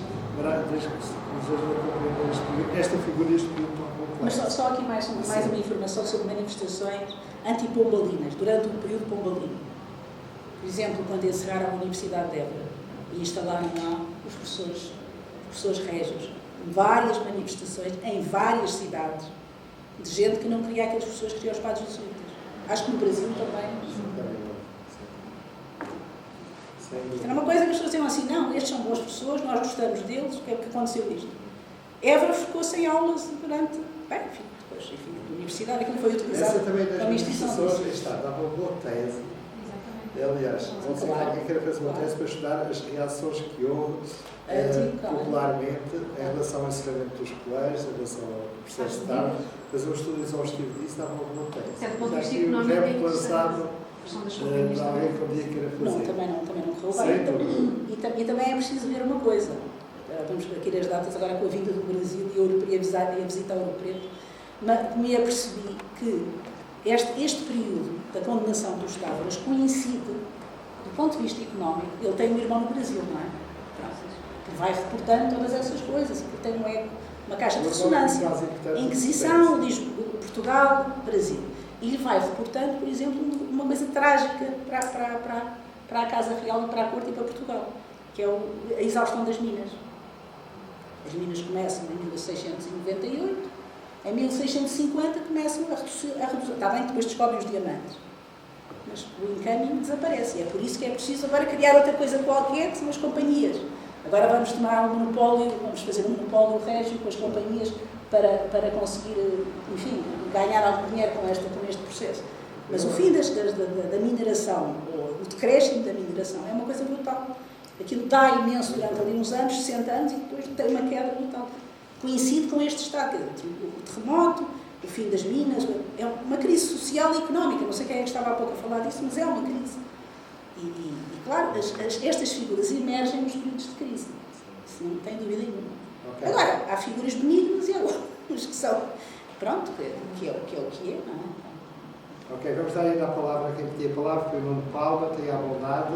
desde que nos ajudem a compreender esta figura e este período tão complexo. Mas só aqui mais uma informação sobre manifestações antipombalinas, durante o período pombalino. Por exemplo, quando encerraram a Universidade de Évora e instalaram lá os professores régios, várias manifestações em várias cidades, de gente que não queria aqueles professores, queria os padres jesuítas. Acho que no Brasil também. Era uma coisa que as pessoas diziam assim, não, estes são boas pessoas, nós gostamos deles, o que é que aconteceu isto? Évora ficou sem aulas durante, depois, a universidade, aquilo foi utilizado como instituição. Dava uma boa tese. Aliás, alguém quer fazer uma tese para estudar as reações que houve popularmente em relação ao encerramento dos colégios, em relação ao processo de Estado, fazer um estudo exaustivo disso, dava uma boa tese. Já aqui o exemplo lançado para alguém que um dia queira fazer. Não, também não correu bem. E também é preciso ver uma coisa. Vamos aqui as datas agora com a vinda do Brasil e eu ia visitar o Ouro Preto, mas me apercebi que este período da condenação dos Távoras coincide do ponto de vista económico, ele tem um irmão no Brasil, não é? Que vai reportando todas essas coisas, que tem um eco, uma caixa de ressonância. Inquisição, Portugal, Brasil. E lhe vai reportando, por exemplo, uma coisa trágica para a Casa Real, para a Corte e para Portugal, que é a exaustão das minas. As minas começam em 1698, em 1650 começam a reduzir. Está bem, depois descobrem os diamantes. Mas o encaminho desaparece. E é por isso que é preciso agora criar outra coisa qualquer, que são as companhias. Agora vamos tomar um monopólio, vamos fazer um monopólio régio com as companhias para conseguir, enfim, ganhar algum dinheiro com este processo. Mas o fim da mineração, ou o decréscimo da mineração, é uma coisa brutal. Aquilo dá imenso durante ali uns anos, 60 anos, e depois tem uma queda brutal. Coincide com este estado, o terremoto, o fim das minas, é uma crise social e económica. Não sei quem é que estava há pouco a falar disso, mas é uma crise. E claro, estas figuras emergem nos períodos de crise. Isso não tem dúvida nenhuma. Okay. Agora, há figuras benignas e há outras que são, pronto, que é o que é, não é? Ok, vamos dar ainda a palavra a quem pedia a palavra, foi o Nuno Palma, tem a bondade.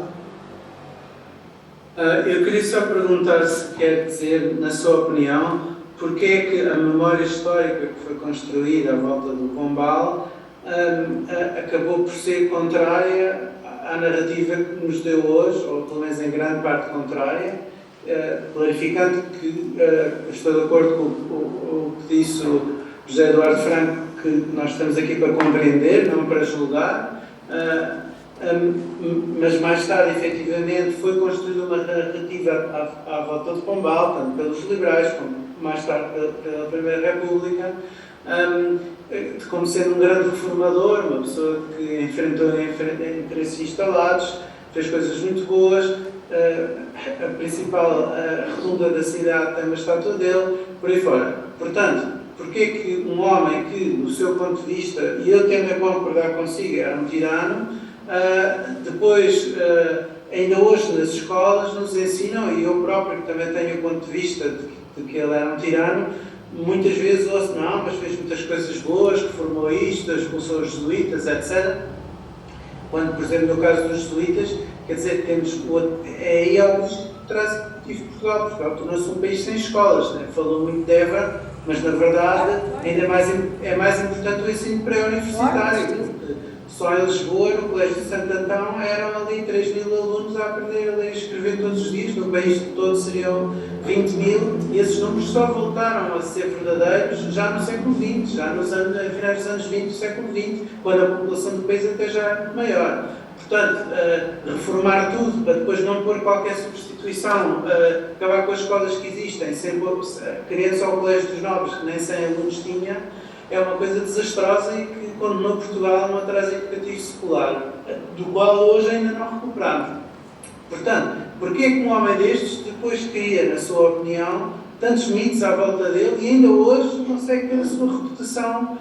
Eu queria só perguntar se quer dizer, na sua opinião, porque é que a memória histórica que foi construída à volta do Pombal acabou por ser contrária à narrativa que nos deu hoje, ou pelo menos em grande parte contrária, clarificando que estou de acordo com o que disse o José Eduardo Franco, que nós estamos aqui para compreender, não para julgar, mas mais tarde, efetivamente, foi construída uma narrativa à volta de Pombal, tanto pelos liberais como mais tarde pela Primeira República, como sendo um grande reformador, uma pessoa que enfrentou interesses instalados, fez coisas muito boas. A principal redonda da cidade tem uma estátua dele, por aí fora. Portanto, porque que um homem que, do seu ponto de vista, e eu tendo a concordar consigo, era um tirano, depois, ainda hoje nas escolas nos ensinam, e eu próprio que também tenho o ponto de vista de que ele era um tirano, muitas vezes ouço, não, mas fez muitas coisas boas, reformou isto, expulsou os jesuítas, etc. Quando, por exemplo, no caso dos jesuítas, quer dizer, temos é aí algo que traz Portugal. Portugal tornou-se um país sem escolas, né? Falou muito de Évora, mas na verdade ainda é mais importante o ensino pré-universitário. Só em Lisboa, no Colégio de Santo Antão, eram ali 3.000 alunos a aprender a ler e escrever todos os dias. No país todo seriam 20.000, e esses números só voltaram a ser verdadeiros já no século XX, já nos finais dos anos 20 do século XX, quando a população do país até já é maior. Portanto, reformar tudo para depois não pôr qualquer substituição, acabar com as escolas que existem, sem pôr criança ao Colégio dos Nobres, que nem 100 alunos tinha, é uma coisa desastrosa e que condenou Portugal a um atraso educativo secular, do qual hoje ainda não recuperamos. Portanto, porquê que um homem destes depois cria, na sua opinião, tantos mitos à volta dele e ainda hoje consegue ter a sua reputação,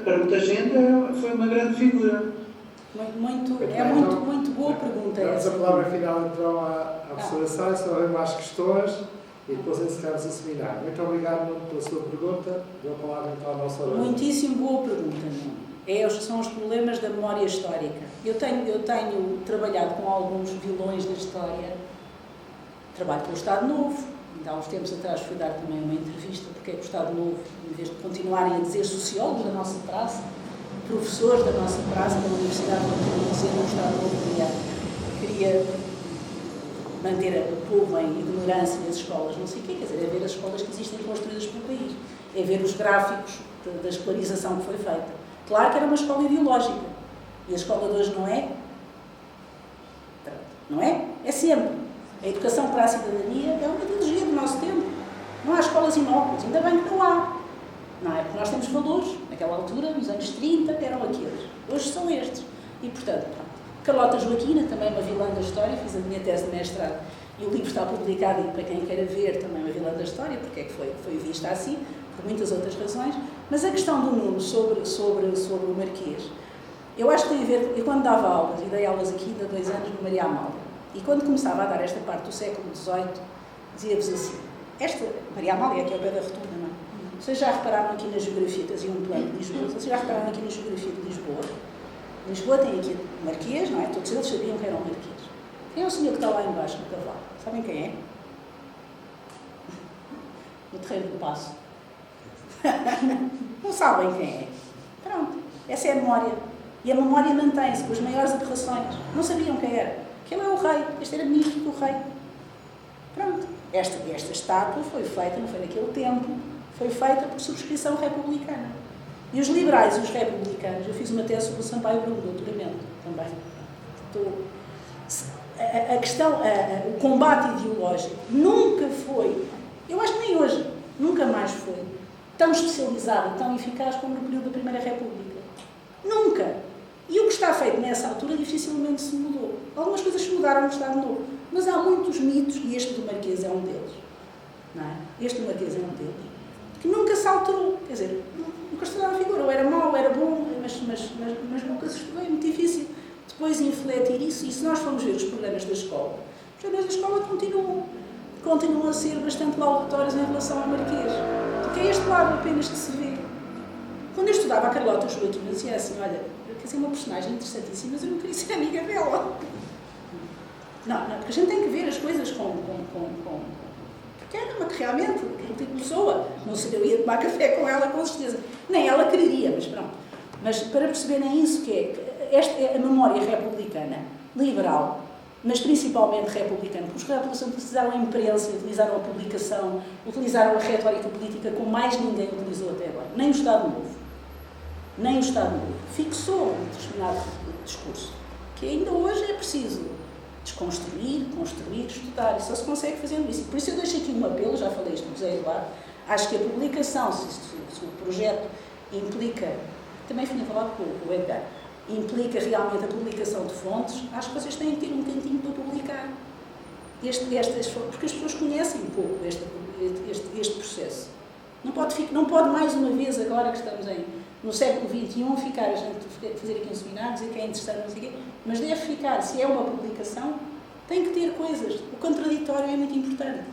para muita gente, foi uma grande figura? Muito boa pergunta. Damos a palavra final então à professora Sara, se houver mais questões, e depois encerramos o seminário. Muito obrigado, Nuno, pela sua pergunta. Dou a palavra então à nossa oradora. Muitíssimo boa pergunta, Nuno. São os problemas da memória histórica. Eu tenho trabalhado com alguns vilões da história. Trabalho com o Estado Novo. Ainda há uns tempos atrás fui dar também uma entrevista, porque é que o Estado Novo, em vez de continuarem a dizer sociólogos da nossa praça, professores da nossa praça, da Universidade de Madrid, dizer que o Estado Novo queria manter o povo em ignorância das escolas, não sei o quê, quer dizer, é ver as escolas que existem construídas pelo país, é ver os gráficos da escolarização que foi feita. Claro que era uma escola ideológica, e a escola de hoje não é? Não é? É sempre. A educação para a cidadania é uma ideologia do nosso tempo. Não há escolas inóculas, ainda bem que não há. Não é? Porque nós temos valores, naquela altura, nos anos 30, eram aqueles. Hoje são estes. E, portanto, Carlota Joaquina, também uma vilã da história, fiz a minha tese de mestrado e o livro está publicado e para quem queira ver também uma vilã da história, porque é que foi vista assim, por muitas outras razões. Mas a questão do Nuno sobre o Marquês, eu acho que tem a ver, eu quando dava aulas, e dei aulas aqui há 2 anos no Maria Amália, e quando começava a dar esta parte do século XVIII, dizia-vos assim, esta Maria Amália, que é o pé da rotunda, não é? Vocês já repararam aqui na geografia, fazia um plano de Lisboa, vocês já repararam aqui na geografia de Lisboa Lisboa tem aqui o Marquês, não é? Todos eles sabiam que era o Marquês. Quem é o senhor que está lá embaixo no cavalo? Sabem quem é? No Terreiro do Paço. Não sabem quem é. Pronto, essa é a memória. E a memória mantém-se com as maiores aberrações. Não sabiam quem era. Aquele é o rei. Este era ministro do rei. Pronto. Esta estátua foi feita, não foi naquele tempo, foi feita por subscrição republicana. E os liberais e os republicanos, eu fiz uma tese sobre o Sampaio Bruno, doutoramento também. A questão, o combate ideológico nunca foi, eu acho que nem hoje, nunca mais foi, tão especializado, tão eficaz como no período da Primeira República. Nunca. E o que está feito nessa altura dificilmente se mudou. Algumas coisas se mudaram no Estado Novo, mas há muitos mitos, e este do Marquês é um deles, não é? Este do Marquês é um deles, que nunca se alterou. Quer dizer, nunca estudava a figura, ou era mau, ou era bom, mas nunca se estudou, é muito difícil depois infletir isso. E se nós formos ver os programas da escola, os programas da escola continuam a ser bastante laudatórios em relação ao Marquês, porque é este lado apenas que se vê. Quando eu estudava a Carlota Joaquim, eu dizia assim, olha, quer dizer, uma personagem interessantíssima, mas eu não queria ser amiga dela. Não, porque a gente tem que ver as coisas porque era uma que realmente, aquele tipo de pessoa, não sei, eu ia tomar café com ela com certeza. Nem ela quereria, mas pronto. Mas para perceberem isso, que esta é a memória republicana, liberal, mas principalmente republicana, porque os republicanos utilizaram a imprensa, utilizaram a publicação, utilizaram a retórica política como mais ninguém utilizou até agora. Nem o Estado Novo. Nem o Estado Novo. Fixou um determinado discurso, que ainda hoje é preciso desconstruir, construir, estudar, e só se consegue fazendo isso. E por isso eu deixo aqui um apelo, já falei isto com o José Eduardo, acho que a publicação, se o projeto implica, também fui a falar com o Edgar, implica realmente a publicação de fontes, acho que vocês têm que ter um cantinho para publicar. Porque as pessoas conhecem um pouco este processo. Não pode mais uma vez, agora que estamos no século XXI, ficar a gente fazer aqui um seminário, dizer que é interessante, não sei o quê, mas deve ficar, se é uma publicação, tem que ter coisas. O contraditório é muito importante.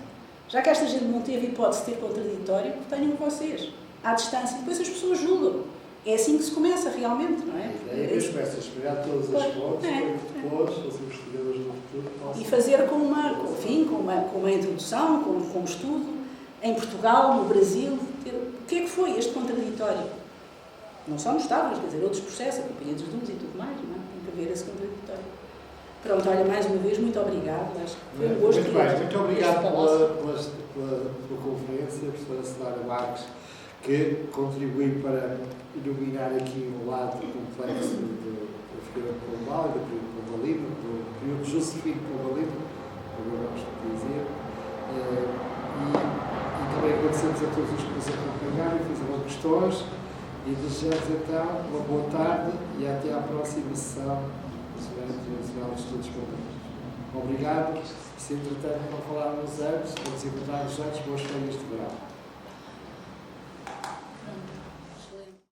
Já que esta gente não teve hipótese de ter contraditório, tenham vocês, à distância, e depois as pessoas julgam. É assim que se começa realmente, não é? É que as peças, pegar todas as fontes, depois os investigadores do futuro possam... E fazer com uma introdução, com um estudo, em Portugal, no Brasil, o que é que foi este contraditório? Não só nos Estados, quer dizer, outros processos, a Companhia dos Dunes e tudo mais, não é? Tem que haver esse contraditório. Pronto, olha, mais uma vez, muito obrigado. Acho que foi um gosto. Muito bem, muito obrigado pela conferência, a professora Celara Marques, que contribui para iluminar aqui um lado complexo da figura de Pombal, do período pombalino, do período josefino pombalino, como eu gosto de dizer. E também agradecemos a todos os que nos acompanharam e fizeram questões. E desejamos então uma boa tarde e até à próxima sessão do Semana Internacional de Estudos Pombaleiros. Obrigado. Se entretanto não falarmos antes, ou nos encontrarmos antes, boas férias de verão.